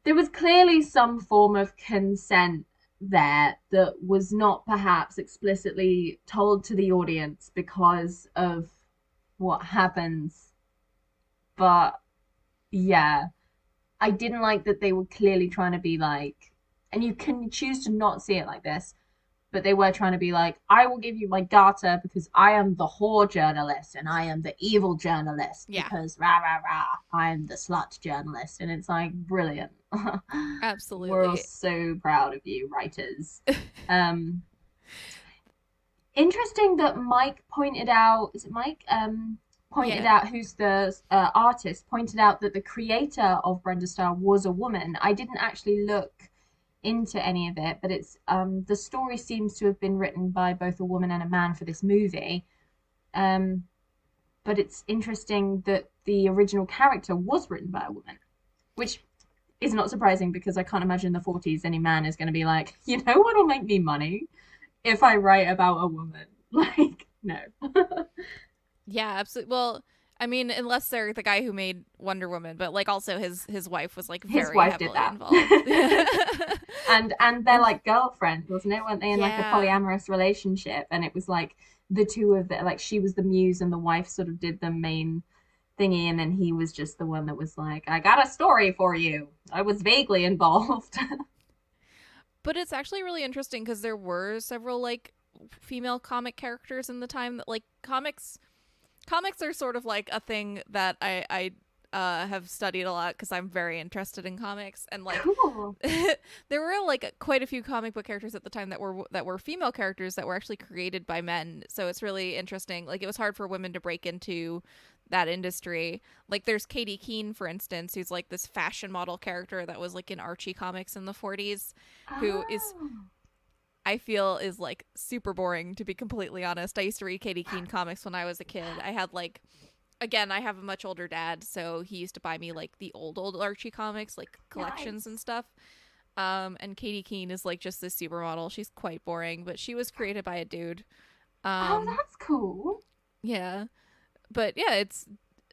there was clearly some form of consent there that was not perhaps explicitly told to the audience because of what happens. But yeah, I didn't like that they were clearly trying to be like, and you can choose to not see it like this, but they were trying to be like, I will give you my data because I am the whore journalist and I am the evil journalist. Yeah. Because rah, rah, rah, I am the slut journalist. And it's like, brilliant. Absolutely. We're all so proud of you, writers. Interesting that Mike pointed out, is it Mike? Pointed out, who's the artist, pointed out that the creator of Brenda Starr was a woman. I didn't actually look into any of it, but it's the story seems to have been written by both a woman and a man for this movie. But it's interesting that the original character was written by a woman, which is not surprising because I can't imagine in the 40s any man is going to be like, you know what'll make me money? If I write about a woman. Like, no. Yeah, absolutely. Well, I mean, unless they're the guy who made Wonder Woman, but like also his wife was like very heavily involved. and they're like girlfriends, wasn't it? Weren't they in like a polyamorous relationship? And it was like the two of them, like she was the muse and the wife sort of did the main thingy, and then he was just the one that was like, I got a story for you. I was vaguely involved. But it's actually really interesting because there were several like female comic characters in the time that like comics are sort of like a thing that I have studied a lot because I'm very interested in comics, and like Cool. there were like quite a few comic book characters at the time that were female characters that were actually created by men. So it's really interesting. Like it was hard for women to break into that industry. Like there's Katie Keene, for instance, who's like this fashion model character that was like in Archie comics in the 40s, who is, I feel, is like super boring, to be completely honest. I used to read Katie Keene comics when I was a kid. I had like, again, I have a much older dad, so he used to buy me like the old Archie comics, like collections and stuff. And Katie Keene is like just this supermodel. She's quite boring, but she was created by a dude. Oh, that's cool. Yeah. But yeah, it's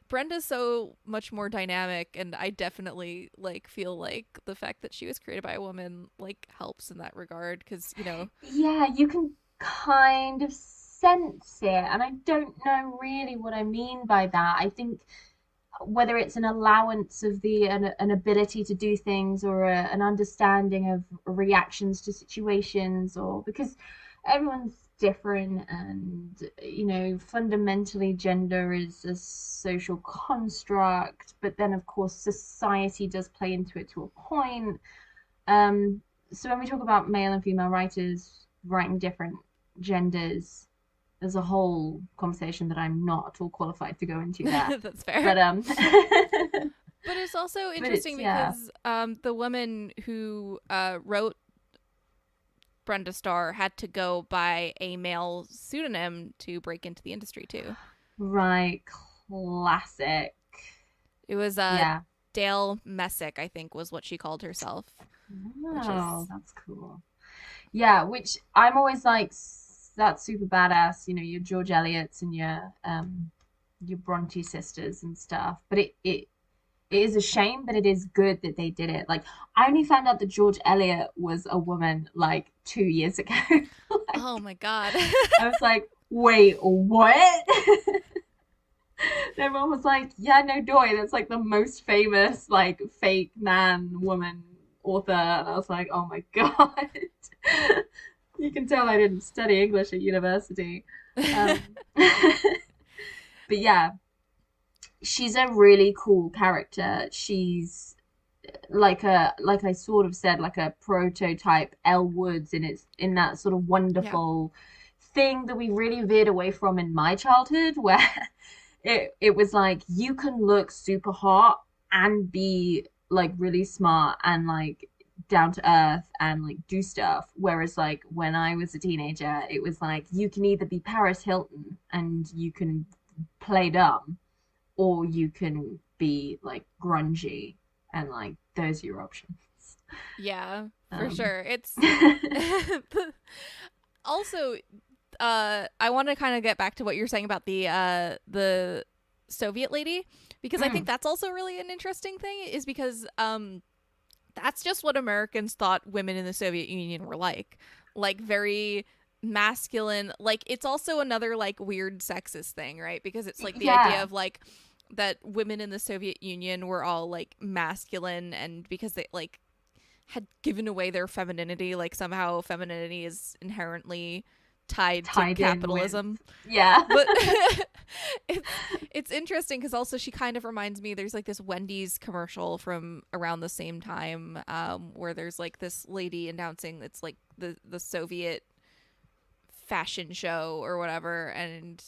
Brenda's so much more dynamic, and I definitely like feel like the fact that she was created by a woman like helps in that regard, because you know. Yeah, you can kind of sense it, and I don't know really what I mean by that. I think whether it's an allowance of an ability to do things, or an understanding of reactions to situations, or because everyone's different, and you know, fundamentally gender is a social construct, but then of course society does play into it to a point. So when we talk about male and female writers writing different genders, there's a whole conversation that I'm not at all qualified to go into there. That's fair. But but it's also interesting because the woman who wrote Brenda Starr had to go by a male pseudonym to break into the industry too. Right, classic. It was Dale Messick, I think, was what she called herself. Oh, that's cool. Yeah, which I'm always like, that's super badass. You know, your George Eliots and your Bronte sisters and stuff. But it is a shame, but it is good that they did it. Like, I only found out that George Eliot was a woman like 2 years ago. Like, oh my god. I was like, wait, what? Everyone was like, yeah, no doy, that's like the most famous like fake man woman author. And I was like, oh my god. You can tell I didn't study English at university. But yeah, she's a really cool character. She's like I sort of said, like a prototype Elle Woods, and it's in that sort of wonderful thing that we really veered away from in my childhood, where it was like you can look super hot and be like really smart and like down to earth and like do stuff. Whereas like when I was a teenager, it was like you can either be Paris Hilton and you can play dumb, or you can be like grungy, and like those are your options. Yeah, for sure. It's also I want to kind of get back to what you're saying about the Soviet lady, because I think that's also really an interesting thing, is because that's just what Americans thought women in the Soviet Union were like very masculine. Like, it's also another like weird sexist thing, right? Because it's like the idea of like that women in the Soviet Union were all like masculine, and because they like had given away their femininity, like somehow femininity is inherently tied to capitalism. But it's interesting because also she kind of reminds me, there's like this Wendy's commercial from around the same time where there's like this lady announcing it's like the Soviet fashion show or whatever, and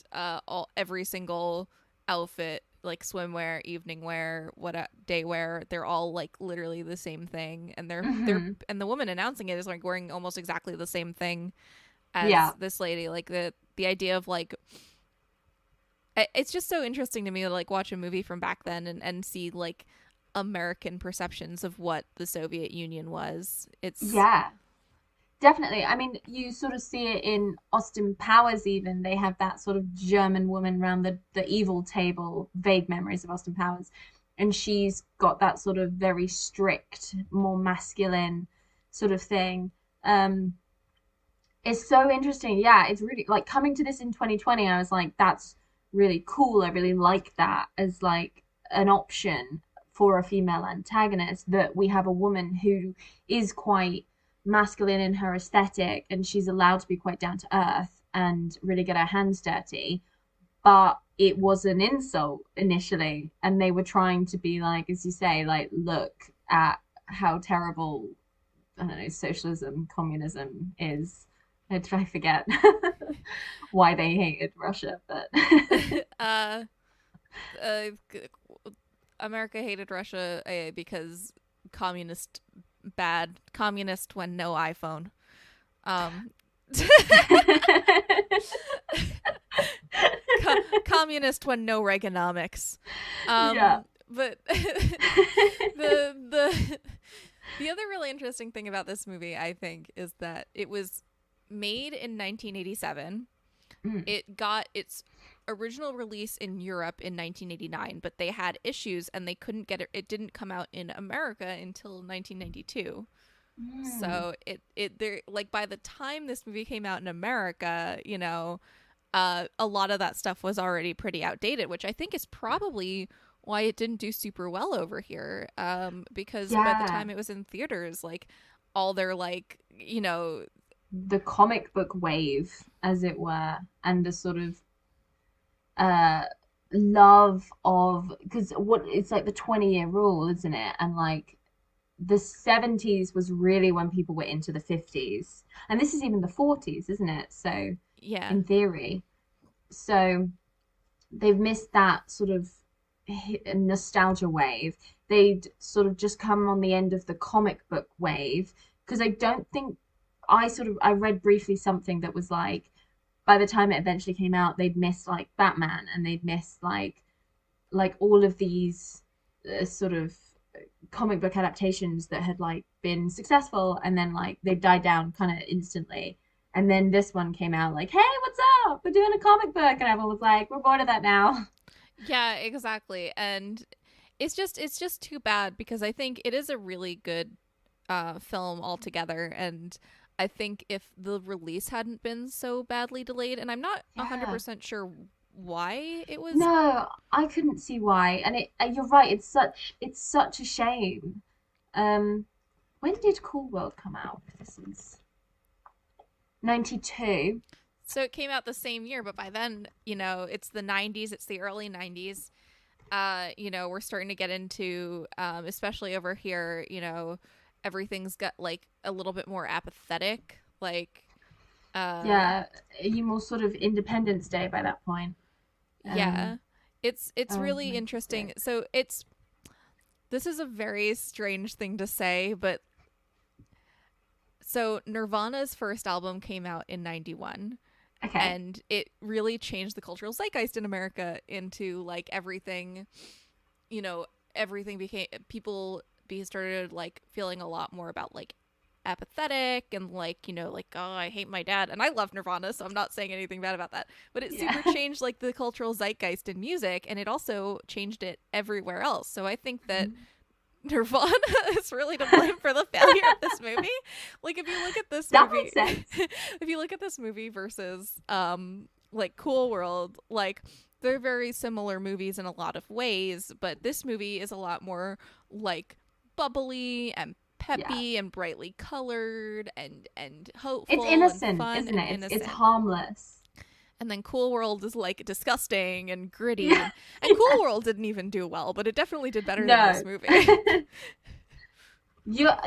every single outfit, like swimwear, evening wear, day wear, they're all like literally the same thing, and they're and the woman announcing it is like wearing almost exactly the same thing as this lady. Like the idea of like, it's just so interesting to me to like watch a movie from back then and see like American perceptions of what the Soviet Union was. It's definitely. I mean, you sort of see it in Austin Powers even. They have that sort of German woman around the evil table, vague memories of Austin Powers. And she's got that sort of very strict, more masculine sort of thing. It's so interesting. Yeah, it's really like coming to this in 2020, I was like, that's really cool. I really like that as like an option for a female antagonist, that we have a woman who is quite masculine in her aesthetic, and she's allowed to be quite down to earth and really get her hands dirty. But it was an insult initially, and they were trying to be like, as you say, like, look at how terrible, I don't know, socialism, communism is. I forget why they hated Russia, but America hated Russia because communist when no iPhone. Communist when no Reaganomics. But the other really interesting thing about this movie, I think, is that it was made in 1987. It got its original release in Europe in 1989, but they had issues and they couldn't get it. It didn't come out in America until 1992. So there, like, by the time this movie came out in America, you know, a lot of that stuff was already pretty outdated, which I think is probably why it didn't do super well over here. Because by the time it was in theaters, like, all their, like, you know, the comic book wave, as it were, and the sort of love of, because what it's like the 20-year rule, isn't it? And like the 70s was really when people were into the 50s, and this is even the 40s, isn't it? So yeah, in theory, so they've missed that sort of nostalgia wave. They'd sort of just come on the end of the comic book wave, because I don't think I read briefly something that was like, by the time it eventually came out, they'd missed like Batman, and they'd missed like all of these sort of comic book adaptations that had like been successful, and then like they died down kind of instantly. And then this one came out like, hey, what's up? We're doing a comic book, and everyone was like, we're bored of that now. Yeah, exactly. And it's just too bad, because I think it is a really good film altogether, and I think if the release hadn't been so badly delayed, and I'm not 100% sure why it was. No, I couldn't see why. And you're right, it's such a shame. When did Cool World come out? This is 92. So it came out the same year, but by then, you know, it's the 90s, it's the early 90s. we're starting to get into, especially over here, everything's got like a little bit more apathetic. Like, Yeah, are you more sort of Independence Day by that point? Yeah. It's Oh, really 96. interesting. So this is a very strange thing to say, but so Nirvana's first album came out in 91. Okay. And it really changed the cultural zeitgeist in America into like everything, everything became started like feeling a lot more about like apathetic and like, like, oh, I hate my dad. And I love Nirvana, so I'm not saying anything bad about that. But it super changed like the cultural zeitgeist in music, and it also changed it everywhere else. So I think that Nirvana is really to blame for the failure of this movie. Like, if you look at this That movie, makes sense. if you look at this movie versus like Cool World, like they're very similar movies in a lot of ways, but this movie is a lot more like bubbly and peppy and brightly colored and hopeful. It's innocent, and fun isn't and it? It's harmless. And then Cool World is like disgusting and gritty. And Cool World didn't even do well, but it definitely did better than this movie.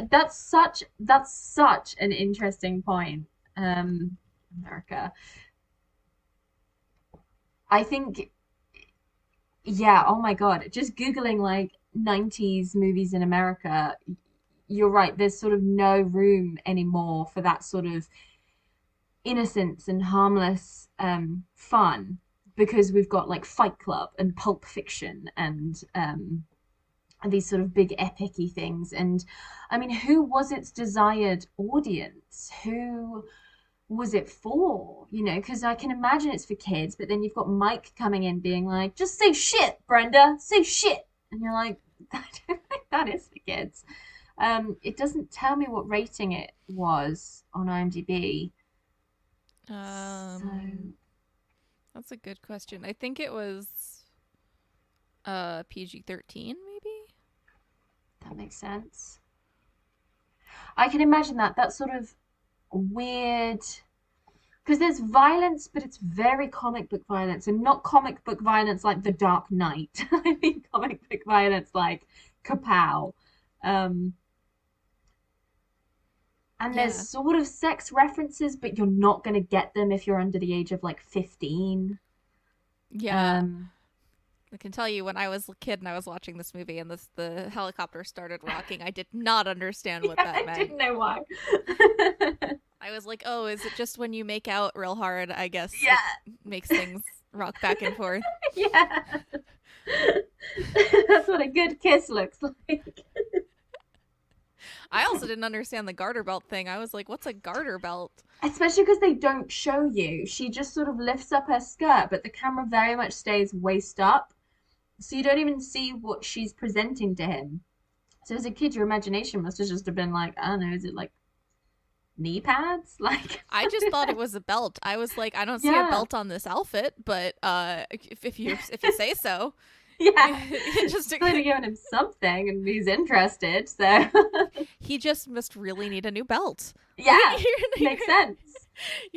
That's such an interesting point, America. I think, oh my God, just Googling like 90s movies in America, you're right, there's sort of no room anymore for that sort of innocence and harmless fun, because we've got like Fight Club and Pulp Fiction and these sort of big epic-y things. And I mean, who was its desired audience? Who was it for? Because I can imagine it's for kids, but then you've got Mike coming in being like, just say shit, Brenda, say shit. And you're like, I don't think that is for kids. It doesn't tell me what rating it was on IMDb. That's a good question. I think it was PG-13, maybe? That makes sense. I can imagine that's sort of weird, because there's violence, but it's very comic book violence, and not comic book violence like The Dark Knight. I mean comic book violence like Kapow. And there's sort of sex references, but you're not going to get them if you're under the age of like 15. Yeah. I can tell you, when I was a kid and I was watching this movie and the helicopter started rocking, I did not understand what that meant. I didn't know why. I was like, oh, is it just when you make out real hard, I guess Yeah. it makes things rock back and forth? Yeah. That's what a good kiss looks like. I also didn't understand the garter belt thing. I was like, what's a garter belt? Especially because they don't show you. She just sort of lifts up her skirt, but the camera very much stays waist up. So you don't even see what she's presenting to him. So as a kid, your imagination must have just have been like, I don't know, is it like knee pads? Like, I just thought it was a belt. I was like, I don't see a belt on this outfit, but if you say so. Yeah, just clearly giving him something, and he's interested. So he just must really need a new belt. Yeah, makes sense.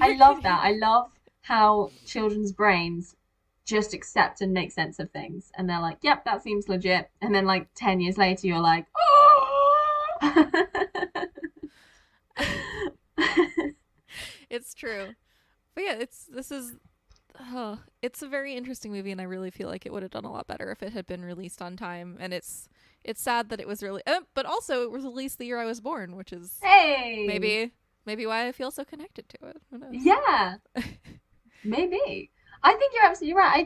I love that. I love how children's brains just accept and make sense of things, and they're like, "Yep, that seems legit." And then, like 10 years later, you're like, "Oh." It's true, but yeah, it's a very interesting movie, and I really feel like it would have done a lot better if it had been released on time. And it's sad that it was really, but also it was released the year I was born, which is maybe why I feel so connected to it. Who knows? Yeah, maybe. I think you're absolutely right. I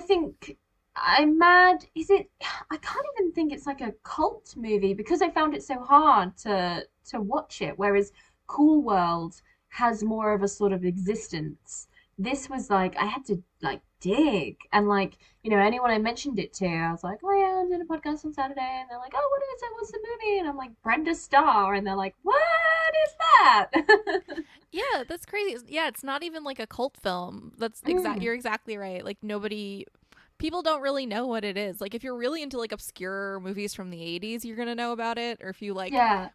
think I'm mad. Is it? I can't even think it's like a cult movie because I found it so hard to watch it. Whereas Cool World has more of a sort of existence. This was like, I had to like dig, and like, anyone I mentioned it to, I was like, oh yeah, I'm doing a podcast on Saturday, and they're like, oh, what is it? What's the movie? And I'm like, Brenda Starr, and they're like, what is that? Yeah, that's crazy. Yeah, it's not even like a cult film. That's you're exactly right. Like people don't really know what it is. Like if you're really into like obscure movies from the 80s, you're gonna know about it. Or if you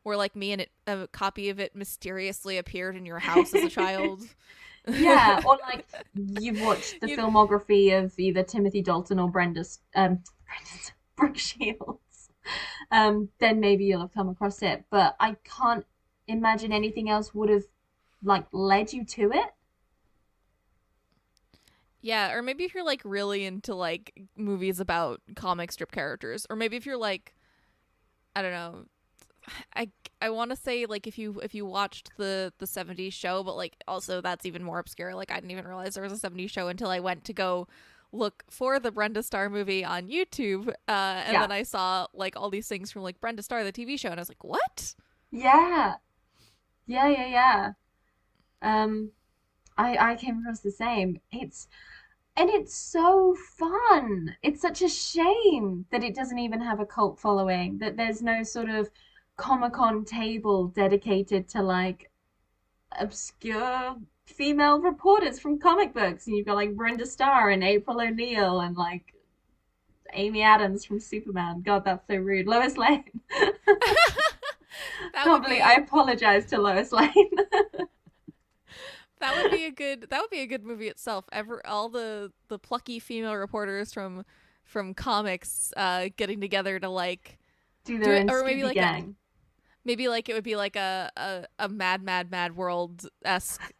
were like me and a copy of it mysteriously appeared in your house as a child. Yeah, or like you've watched the filmography of either Timothy Dalton or Brooke Shields, then maybe you'll have come across it. But I can't imagine anything else would have like led you to it. Yeah, or maybe if you're like really into like movies about comic strip characters, or maybe if you're like, I don't know, I want to say like if you watched the 70s show, but like also that's even more obscure. Like I didn't even realize there was a 70s show until I went to go look for the Brenda Starr movie on YouTube, and then I saw like all these things from like Brenda Starr the TV show, and I was like, what? Yeah, yeah. I came across the same. It's so fun. It's such a shame that it doesn't even have a cult following, that there's no sort of Comic-Con table dedicated to like obscure female reporters from comic books. And you've got like Brenda Starr and April O'Neil and like Amy Adams from Superman. God, that's so rude. Lois Lane. Probably, I apologize to Lois Lane. That would be a good movie itself. All the plucky female reporters from comics getting together to like do their own or maybe Scooby like gang. maybe like it would be like a mad world-esque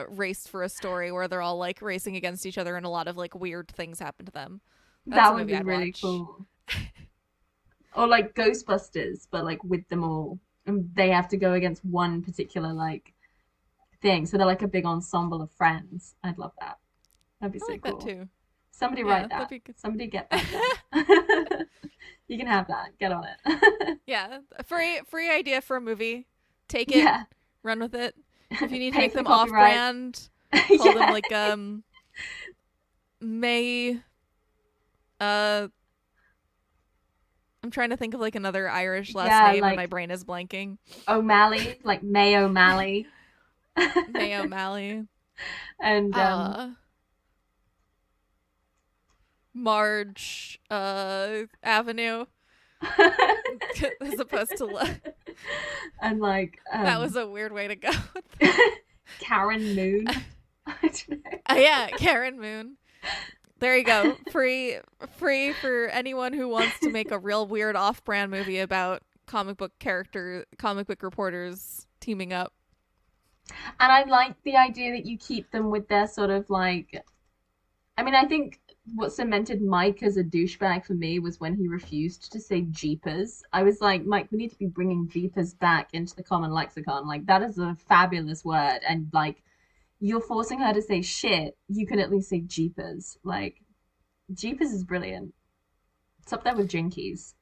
race for a story where they're all like racing against each other and a lot of like weird things happen to them. That would be really cool. Or like Ghostbusters, but like with them all. And they have to go against one particular like thing. So they're like a big ensemble of friends. I'd love that. That'd be so like cool. That too. Somebody write that. Somebody get that. You can have that. Get on it. Yeah. Free idea for a movie. Take it. Yeah. Run with it. If you need to make them off-brand, call them like May. I'm trying to think of like another Irish last name, like, and my brain is blanking. O'Malley, like May O'Malley. May O'Malley. And Marge Avenue. As opposed to and like that was a weird way to go. Karen Moon. I don't know. Yeah, Karen Moon. There you go. Free for anyone who wants to make a real weird off-brand movie about comic book reporters teaming up. And I like the idea that you keep them with their sort of like, I mean, I think what cemented Mike as a douchebag for me was when he refused to say Jeepers. I was like, Mike, we need to be bringing Jeepers back into the common lexicon. Like, that is a fabulous word. And like, you're forcing her to say shit. You can at least say Jeepers. Like, Jeepers is brilliant. It's up there with Jinkies,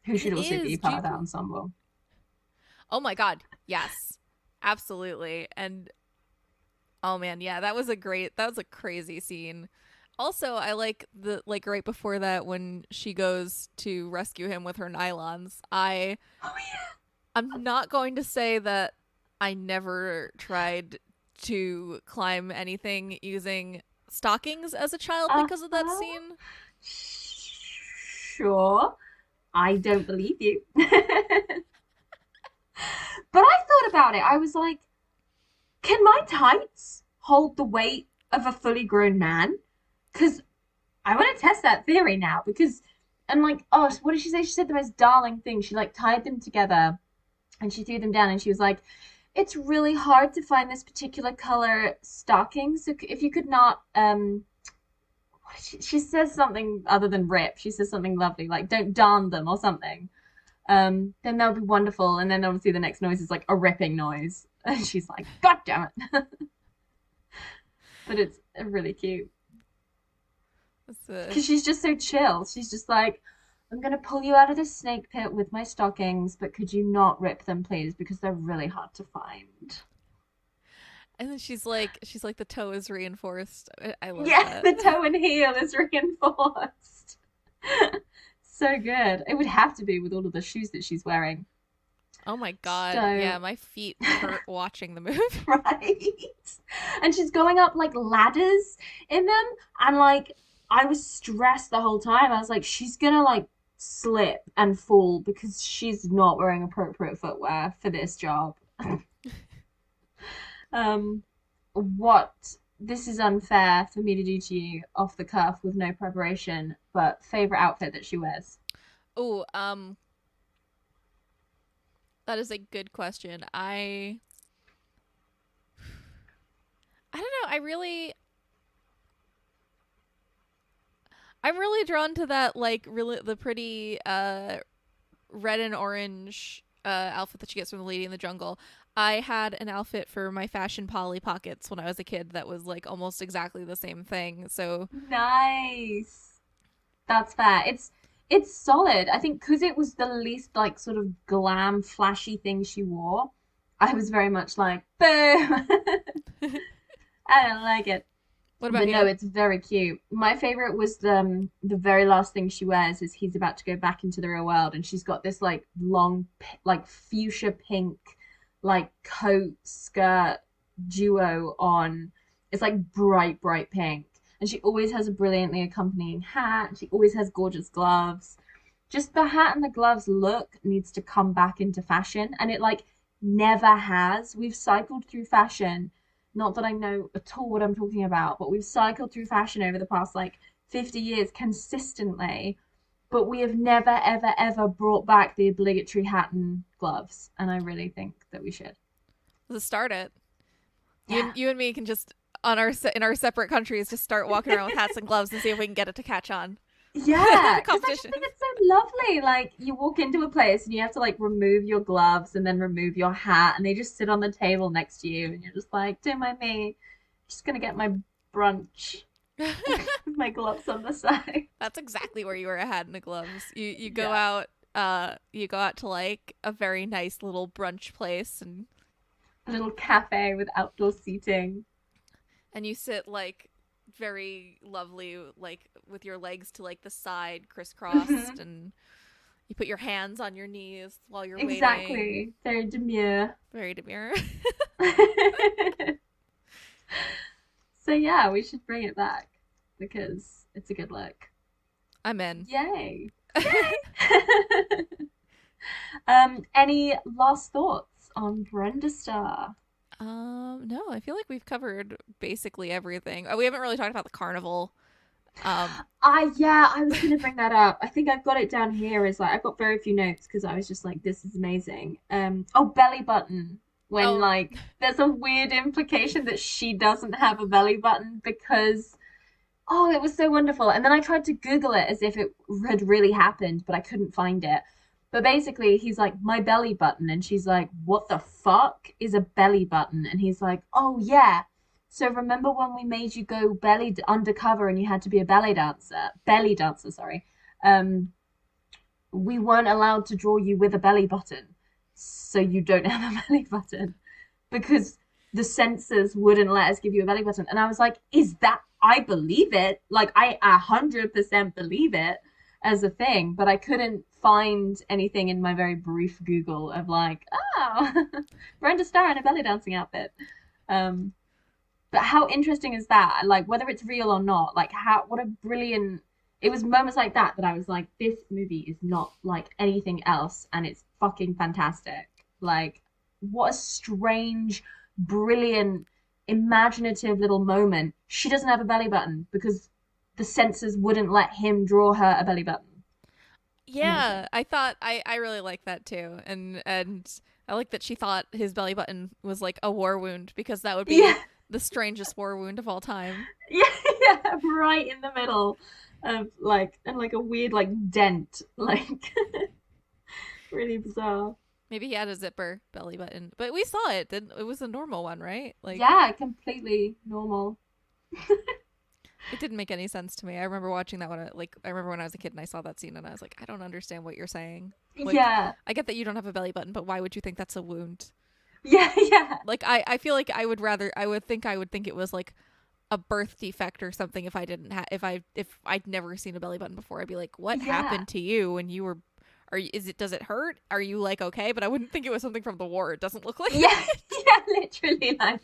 who should also be part of that ensemble. Oh my god, yes. Absolutely. And oh man, yeah, that was a crazy scene. Also, I like right before that when she goes to rescue him with her nylons. I'm not going to say that I never tried to climb anything using stockings as a child because of that scene. Sure. I don't believe you. But I thought about it. I was like, can my tights hold the weight of a fully grown man? Because I want to test that theory now. Because, and like, oh, what did she say? She said the most darling thing. She like tied them together and she threw them down and she was like, it's really hard to find this particular color stocking. So if you could not, she says something other than rip. She says something lovely, like don't darn them or something. Then that would be wonderful. And then obviously the next noise is like a ripping noise. And she's like, God damn it. But it's really cute. Because she's just so chill. She's just like, I'm going to pull you out of this snake pit with my stockings, but could you not rip them, please? Because they're really hard to find. And then she's like, the toe is reinforced. I love that. Yeah, the toe and heel is reinforced. So good. It would have to be with all of the shoes that she's wearing. Oh my god. So, yeah, my feet hurt watching the movie. Right. And she's going up like ladders in them. And like, I was stressed the whole time. I was like, she's gonna like slip and fall because she's not wearing appropriate footwear for this job. what this is unfair for me to do to you off the cuff with no preparation, but favorite outfit that she wears. Oh, that is a good question. I don't know. I'm really drawn to that, like, really the pretty red and orange outfit that she gets from the Lady in the Jungle. I had an outfit for my fashion Polly Pockets when I was a kid that was like almost exactly the same thing. So Nice. That's fair. It's solid. I think because it was the least like sort of glam, flashy thing she wore, I was very much like, boom. I don't like it. what about But you? no, it's very cute. My favorite was the very last thing she wears is he's about to go back into the real world, and she's got this like long, like fuchsia pink, like coat skirt duo on. It's like bright, bright pink, and she always has a brilliantly accompanying hat. She always has gorgeous gloves. Just the hat and the gloves look needs to come back into fashion, and it like never has. We've cycled through fashion, not that I know at all what I'm talking about, but we've cycled through fashion over the past like 50 years consistently, but we have never, ever, ever brought back the obligatory hat and gloves. And I really think that we should. Let's start it. Yeah. You and me can just in our separate countries just start walking around with hats and gloves and see if we can get it to catch on. Yeah, because I just Competition. think it's so lovely. Like you walk into a place and you have to like remove your gloves and then remove your hat, and they just sit on the table next to you, and you're just like, "Don't mind me, just gonna get my brunch with my gloves on the side." That's exactly where you wear a hat and the gloves. You go Yeah. out you go out to like a very nice little brunch place A little cafe with outdoor seating. and you sit like very lovely, like with your legs to like the side crisscrossed, Mhm. and you put your hands on your knees while you're waiting. Exactly. Very demure. Very demure. So yeah, we should bring it back because it's a good look. I'm in. Yay. Any last thoughts on Brenda Starr? No, I feel like we've covered basically everything. Oh, we haven't really talked about the carnival. Um, Yeah, I was gonna bring that up. I think I've got it down here as like I've got very few notes because I was just like, this is amazing. Oh, belly button. When oh, like there's a weird implication that she doesn't have a belly button because oh, it was so wonderful. And then I tried to Google it as if it had really happened, but I couldn't find it. But basically, he's like, my belly button. And she's like, what the fuck is a belly button? And he's like, oh, yeah. So remember when we made you go undercover and you had to be a belly dancer, sorry. Um, we weren't allowed to draw you with a belly button. So you don't have a belly button because the censors wouldn't let us give you a belly button. And I was like, is that, I believe it. Like, I 100% believe it as a thing, but I couldn't find anything in my very brief Google of like, oh, Brenda Starr in a belly dancing outfit. Um, but how interesting is that? Like, whether it's real or not, like, what a brilliant, it was moments like that that I was like, this movie is not like anything else, and it's fucking fantastic. Like, what a strange, brilliant, imaginative little moment. She doesn't have a belly button because the censors wouldn't let him draw her a belly button. yeah, Amazing. I thought I really like that too, and I like that she thought his belly button was like a war wound because that would be Yeah, the strangest war wound of all time. yeah, yeah, right in the middle of like, and like a weird like dent, like really bizarre. Maybe he had a zipper belly button, but we saw it. It was a normal one, right? Like Yeah, completely normal. it didn't make any sense to me. I remember watching that one. Like I remember when I was a kid and I saw that scene and I was like, I don't understand what you're saying. Like Yeah, I get that you don't have a belly button, but why would you think that's a wound? yeah, yeah, Like I feel like I would think it was like a birth defect or something if I didn't have if I'd never seen a belly button before. I'd be like, what yeah, happened to you when you were does it hurt? Are you like okay? But I wouldn't think it was something from the war. It doesn't look like yeah, it. yeah, literally like,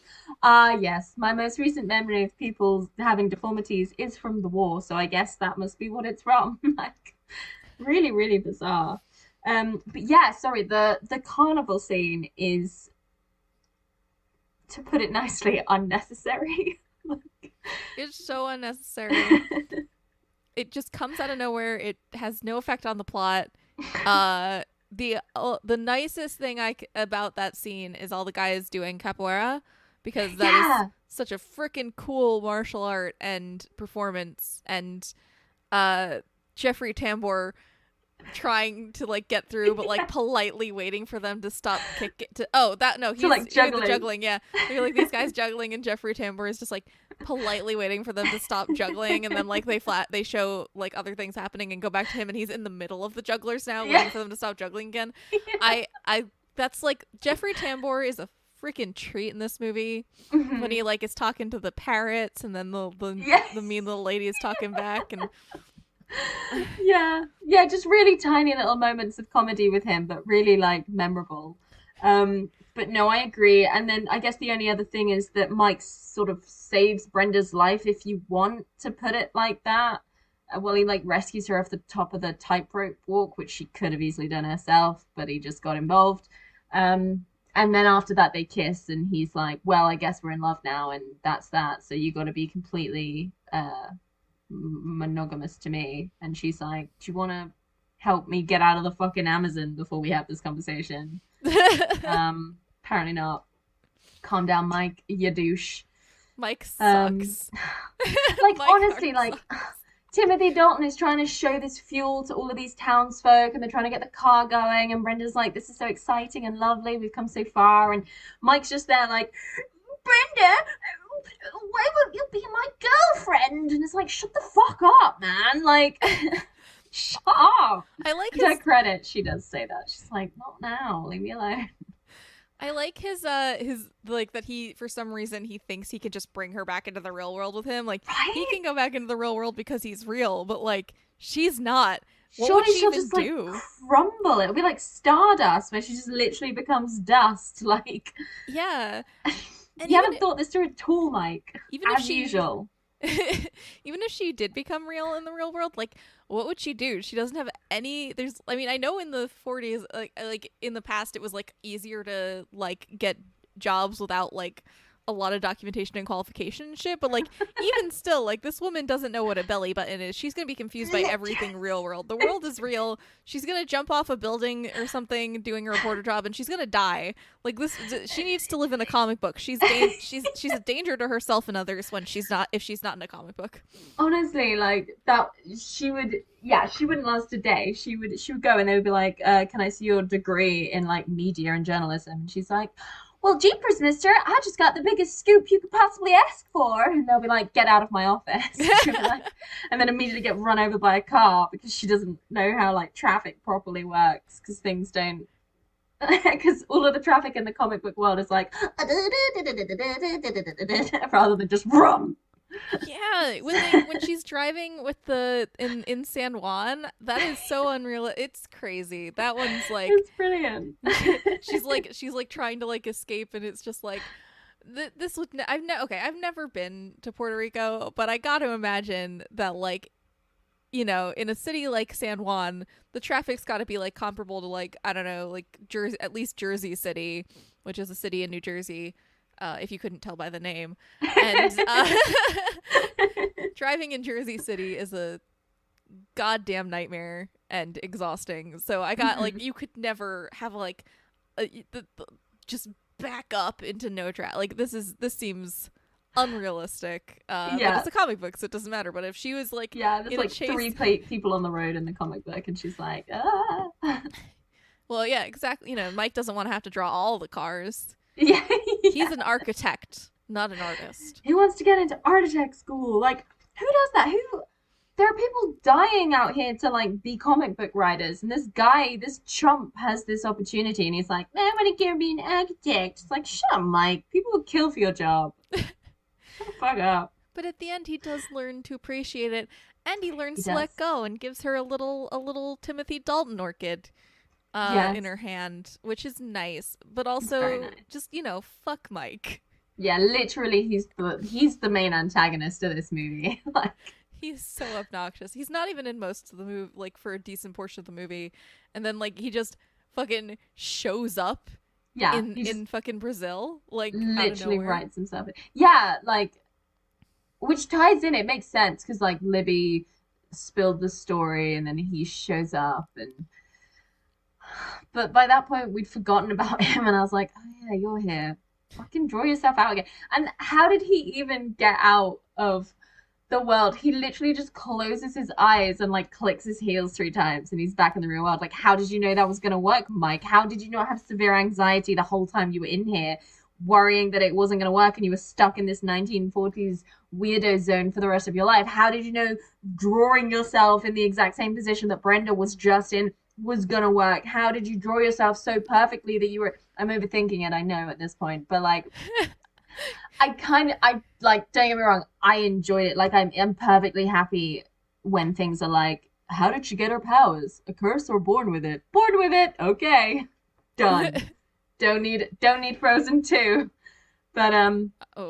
yes, my most recent memory of people having deformities is from the war, so I guess that must be what it's from. Like, really, really bizarre. But yeah, sorry, the carnival scene is to put it nicely, unnecessary. It's so unnecessary. It just comes out of nowhere. It has no effect on the plot. The nicest thing about that scene is all the guys doing capoeira, because that is such a freaking cool martial art and performance, and Jeffrey Tambor trying to like get through, but like politely waiting for them to stop he's like doing the juggling. Yeah, they're like these guys juggling, and Jeffrey Tambor is just like politely waiting for them to stop juggling, and then like they show like other things happening and go back to him, and he's in the middle of the jugglers now, waiting for them to stop juggling again. Yeah. I that's like Jeffrey Tambor is a freaking treat in this movie. When he like is talking to the parrots, and then the mean little lady is talking back, and yeah, just really tiny little moments of comedy with him, but really like memorable. But no, I agree. And then I guess the only other thing is that Mike sort of saves Brenda's life, if you want to put it like that. Well, he like rescues her off the top of the tightrope walk, which she could have easily done herself, but he just got involved. And then after that they kiss, and he's like, well, I guess we're in love now, and that's that. So you got to be completely monogamous to me. And she's like, do you want to help me get out of the fucking Amazon before we have this conversation? Apparently not. Calm down, Mike, you douche. Mike sucks. Like, Mike honestly, like sucks. Timothy Dalton is trying to show this fuel to all of these townsfolk, and they're trying to get the car going, and Brenda's like, this is so exciting and lovely, we've come so far, and Mike's just there like, Brenda, why won't you be my girlfriend? And it's like, shut the fuck up, man. Like, shut up. I like to her credit, she does say that. She's like, not now, leave me alone. I like his like that he, for some reason, he thinks he can just bring her back into the real world with him. Like, right? He can go back into the real world because he's real, but like, she's not. What Surely would she she'll even just do? Like crumble. It'll be like Stardust, where she just literally becomes dust. Like, yeah. And you haven't thought this through at all, Mike. Even as usual. Even if she did become real in the real world, like, what would she do? She doesn't have any. I mean, I know in the 40s, like in the past, it was like easier to like get jobs without like a lot of documentation and qualification and shit, but like even still, like, this woman doesn't know what a belly button is. She's gonna be confused by everything real world. The world is real. She's gonna jump off a building or something doing a reporter job, and she's gonna die. Like, this, she needs to live in a comic book. She's a danger to herself and others when she's not in a comic book. Honestly, like, that, she wouldn't last a day. She would go, and they would be like, can I see your degree in like media and journalism? And she's like, well, jeepers, mister, I just got the biggest scoop you could possibly ask for. And they'll be like, get out of my office. And then immediately get run over by a car because she doesn't know how like traffic properly works, because things don't, because all of the traffic in the comic book world is like rather than just rum. Yeah, when she's driving with in San Juan, that is so unreal. It's crazy. That one's like, it's brilliant. she's like trying to like escape, and it's just like this would I've never been to Puerto Rico, but I got to imagine that, like, you know, in a city like San Juan, the traffic's got to be like comparable to, like, I don't know, like at least Jersey City, which is a city in New Jersey. If you couldn't tell by the name. And driving in Jersey City is a goddamn nightmare and exhausting. So I got, like, you could never have, like, just back up into no traffic. Like, this seems unrealistic. But it's a comic book, so it doesn't matter. But if she was, like, there's in like a chase... 3 people on the road in the comic book, and she's like, ah. Well, yeah, exactly. You know, Mike doesn't want to have to draw all the cars. Yeah. He's an architect, not an artist. He wants to get into architect school. Like, who does that? There are people dying out here to, like, be comic book writers, and this chump has this opportunity, and he's like, I want to go be an architect. It's like, shut up, Mike. People would kill for your job. Shut the fuck up. But at the end, he does learn to appreciate it, and he learns to let go, and gives her a little Timothy Dalton orchid. In her hand, which is nice, but also nice. Just, you know, fuck Mike. Yeah, literally, he's the main antagonist of this movie. Like, he's so obnoxious. He's not even in most of the movie, like, for a decent portion of the movie, and then, like, he just fucking shows up Yeah, in fucking Brazil, like out of literally nowhere. writes himself in. Yeah, like, which ties in. It makes sense because like Libby spilled the story, and then he shows up, and but by that point we'd forgotten about him, and I was like, oh yeah, you're here. Fucking draw yourself out again. And how did he even get out of the world? He literally just closes his eyes and like clicks his heels 3 times and he's back in the real world. Like, how did you know that was gonna work, Mike? How did you not have severe anxiety the whole time you were in here, worrying that it wasn't gonna work and you were stuck in this 1940s weirdo zone for the rest of your life? How did you know drawing yourself in the exact same position that Brenda was just in was gonna work? How did you draw yourself so perfectly that you were... I'm overthinking it, I know at this point, but like I like, don't get me wrong, I enjoyed it. Like, I'm perfectly happy when things are like, how did she get her powers? A curse or born with it? Born with it. Okay, done. don't need Frozen 2. But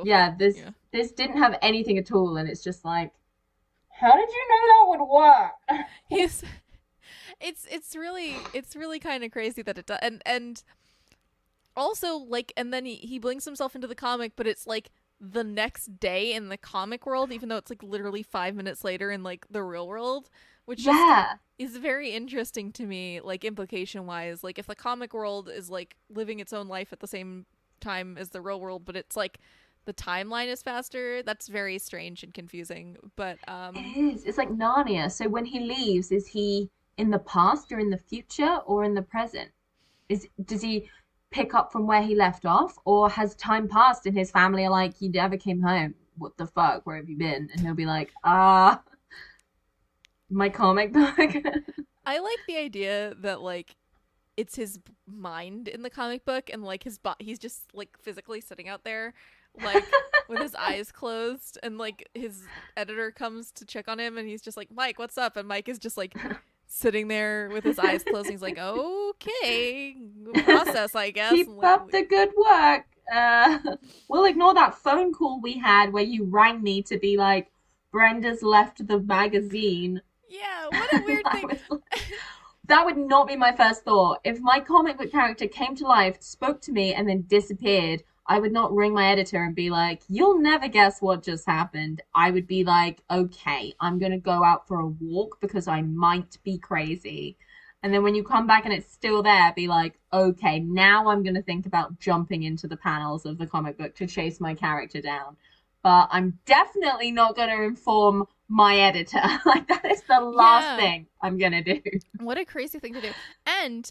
yeah, this didn't have anything at all, and it's just like, how did you know that would work? He's it's really kind of crazy that it does, and also, like, and then he blinks himself into the comic, but it's like the next day in the comic world, even though it's like literally 5 minutes later in like the real world, which is very interesting to me, like implication wise. Like, if the comic world is like living its own life at the same time as the real world, but it's like the timeline is faster, that's very strange and confusing. But it is. It's like Narnia. So when he leaves, is he in the past or in the future or in the present? Does he pick up from where he left off, or has time passed and his family are like, you never came home, what the fuck, where have you been? And he'll be like, my comic book. I like the idea that like it's his mind in the comic book, and like he's just like physically sitting out there like with his eyes closed, and like his editor comes to check on him and he's just like, Mike, what's up? And Mike is just like sitting there with his eyes closed, and he's like, okay, process, I guess. Keep up the good work. We'll ignore that phone call we had where you rang me to be like, Brenda's left the magazine. Yeah, what a weird thing. That would not be my first thought. If my comic book character came to life, spoke to me, and then disappeared, I would not ring my editor and be like, you'll never guess what just happened. I would be like, okay, I'm going to go out for a walk because I might be crazy. And then when you come back and it's still there, be like, okay, now I'm going to think about jumping into the panels of the comic book to chase my character down. But I'm definitely not going to inform my editor. Like, that is the last thing I'm going to do. What a crazy thing to do. And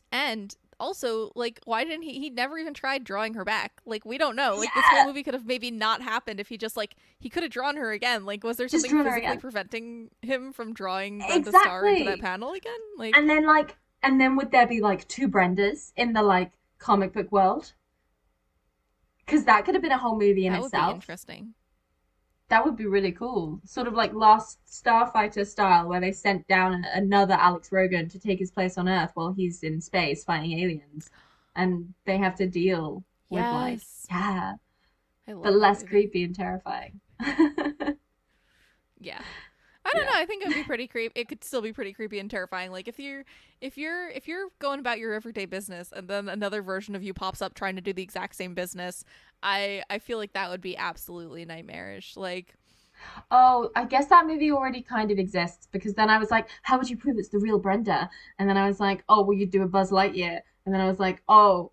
also, like, why didn't he never even tried drawing her back? Like, we don't know. Like, this whole movie could have maybe not happened if he just, like, he could have drawn her again. Like, was there something physically preventing him from drawing Brenda Starr into that panel again? Like, and then would there be, like, 2 Brendas in the, like, comic book world? Because that could have been a whole movie in itself. That would be interesting. That would be really cool. Sort of like Last Starfighter style, where they sent down another Alex Rogan to take his place on Earth while he's in space fighting aliens. And they have to deal with, like, but less creepy and terrifying. Yeah. I don't know. I think it would be pretty creepy. It could still be pretty creepy and terrifying. Like, if you're going about your everyday business and then another version of you pops up trying to do the exact same business, I feel like that would be absolutely nightmarish. Like, oh, I guess that movie already kind of exists, because then I was like, how would you prove it's the real Brenda? And then I was like, oh, well, you'd do a Buzz Lightyear. And then I was like, oh,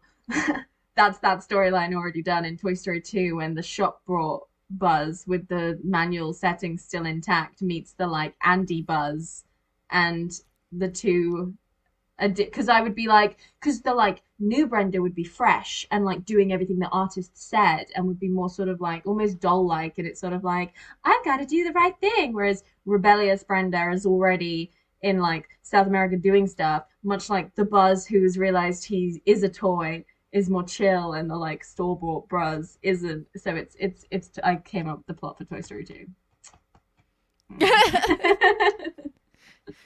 that's that storyline already done in Toy Story 2 when the shop brought Buzz with the manual settings still intact meets the like Andy Buzz, and the two, because I would be like, because the like new Brenda would be fresh and like doing everything the artist said and would be more sort of like almost doll like, and it's sort of like, I've got to do the right thing, whereas rebellious Brenda is already in like South America doing stuff, much like the Buzz who's realized he is a toy is more chill, and the like store-bought Buzz isn't. So it's I came up with the plot for Toy Story 2.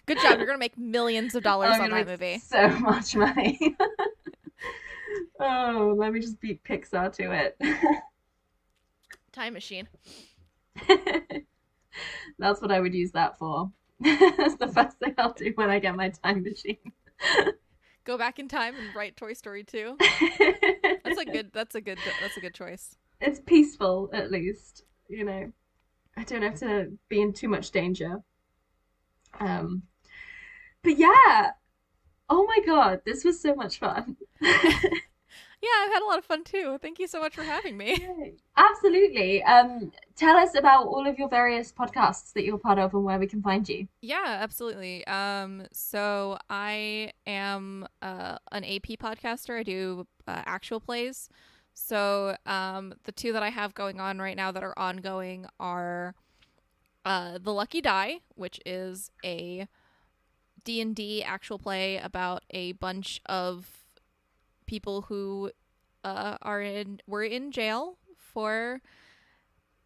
Good job. You're gonna make millions of dollars on that movie. So much money. Oh, let me just beat Pixar to it. Time machine. That's what I would use that for. That's the first thing I'll do when I get my time machine. Go back in time and write Toy Story 2. That's a good choice. It's peaceful, at least. You know, I don't have to be in too much danger. But yeah. Oh my God, this was so much fun. Yeah, I've had a lot of fun too. Thank you so much for having me. Absolutely. Tell us about all of your various podcasts that you're part of and where we can find you. Yeah, absolutely. So I am an AP podcaster. I do actual plays. So the two that I have going on right now that are ongoing are The Lucky Die, which is a D&D actual play about a bunch of people who were in jail for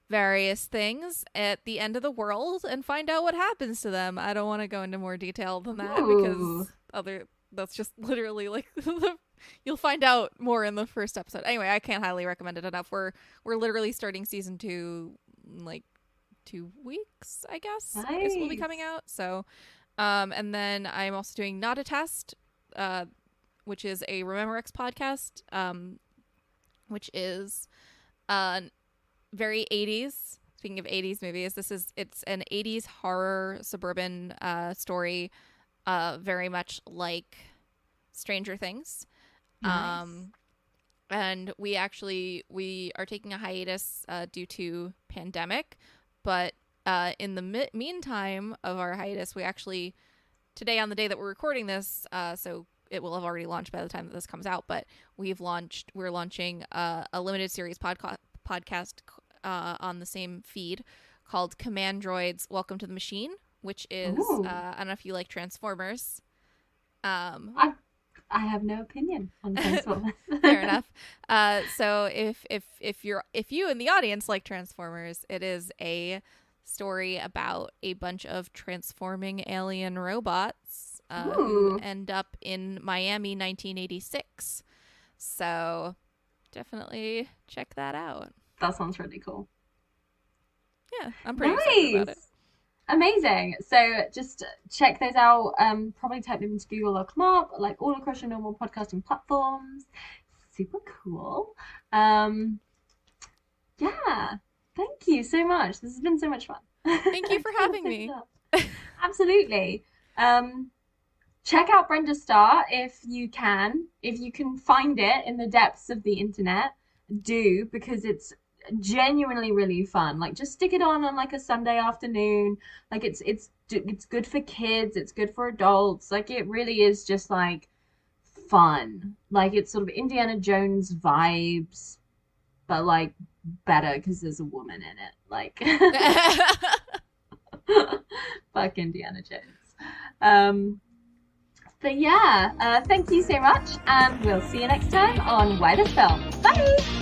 various things at the end of the world and find out what happens to them. I don't want to go into more detail than that because that's just literally like you'll find out more in the first episode. Anyway, I can't highly recommend it enough. We're literally starting season 2 like 2 weeks, I guess. Nice. Will be coming out. So and then I'm also doing Not a Test, which is a Remember X podcast, which is very 80s. Speaking of 80s movies, it's an 80s horror suburban story, very much like Stranger Things. Nice. And we are taking a hiatus due to pandemic, but in the meantime of our hiatus, we actually today, on the day that we're recording this, so it will have already launched by the time that this comes out, but we're launching a limited series podcast on the same feed called Command Droids Welcome to the Machine, which is I don't know if you like Transformers. I have no opinion on Transformers. Fair enough. So if you in the audience like Transformers, it is a story about a bunch of transforming alien robots who end up in Miami 1986. So definitely check that out. That sounds really cool. Yeah, I'm pretty excited about it. Amazing. So just check those out. Probably type them into Google, they'll come up, like all across your normal podcasting platforms. Super cool. Yeah. Thank you so much. This has been so much fun. Thank you for having me. Absolutely. Check out Brenda Starr if you can. If you can find it in the depths of the internet, do, because it's genuinely really fun. Like, just stick it on like a Sunday afternoon. Like, it's good for kids, it's good for adults. Like, it really is just like fun. Like, it's sort of Indiana Jones vibes, but like better because there's a woman in it. Like, fuck Indiana Jones. But yeah, thank you so much, and we'll see you next time on Why This Film. Bye!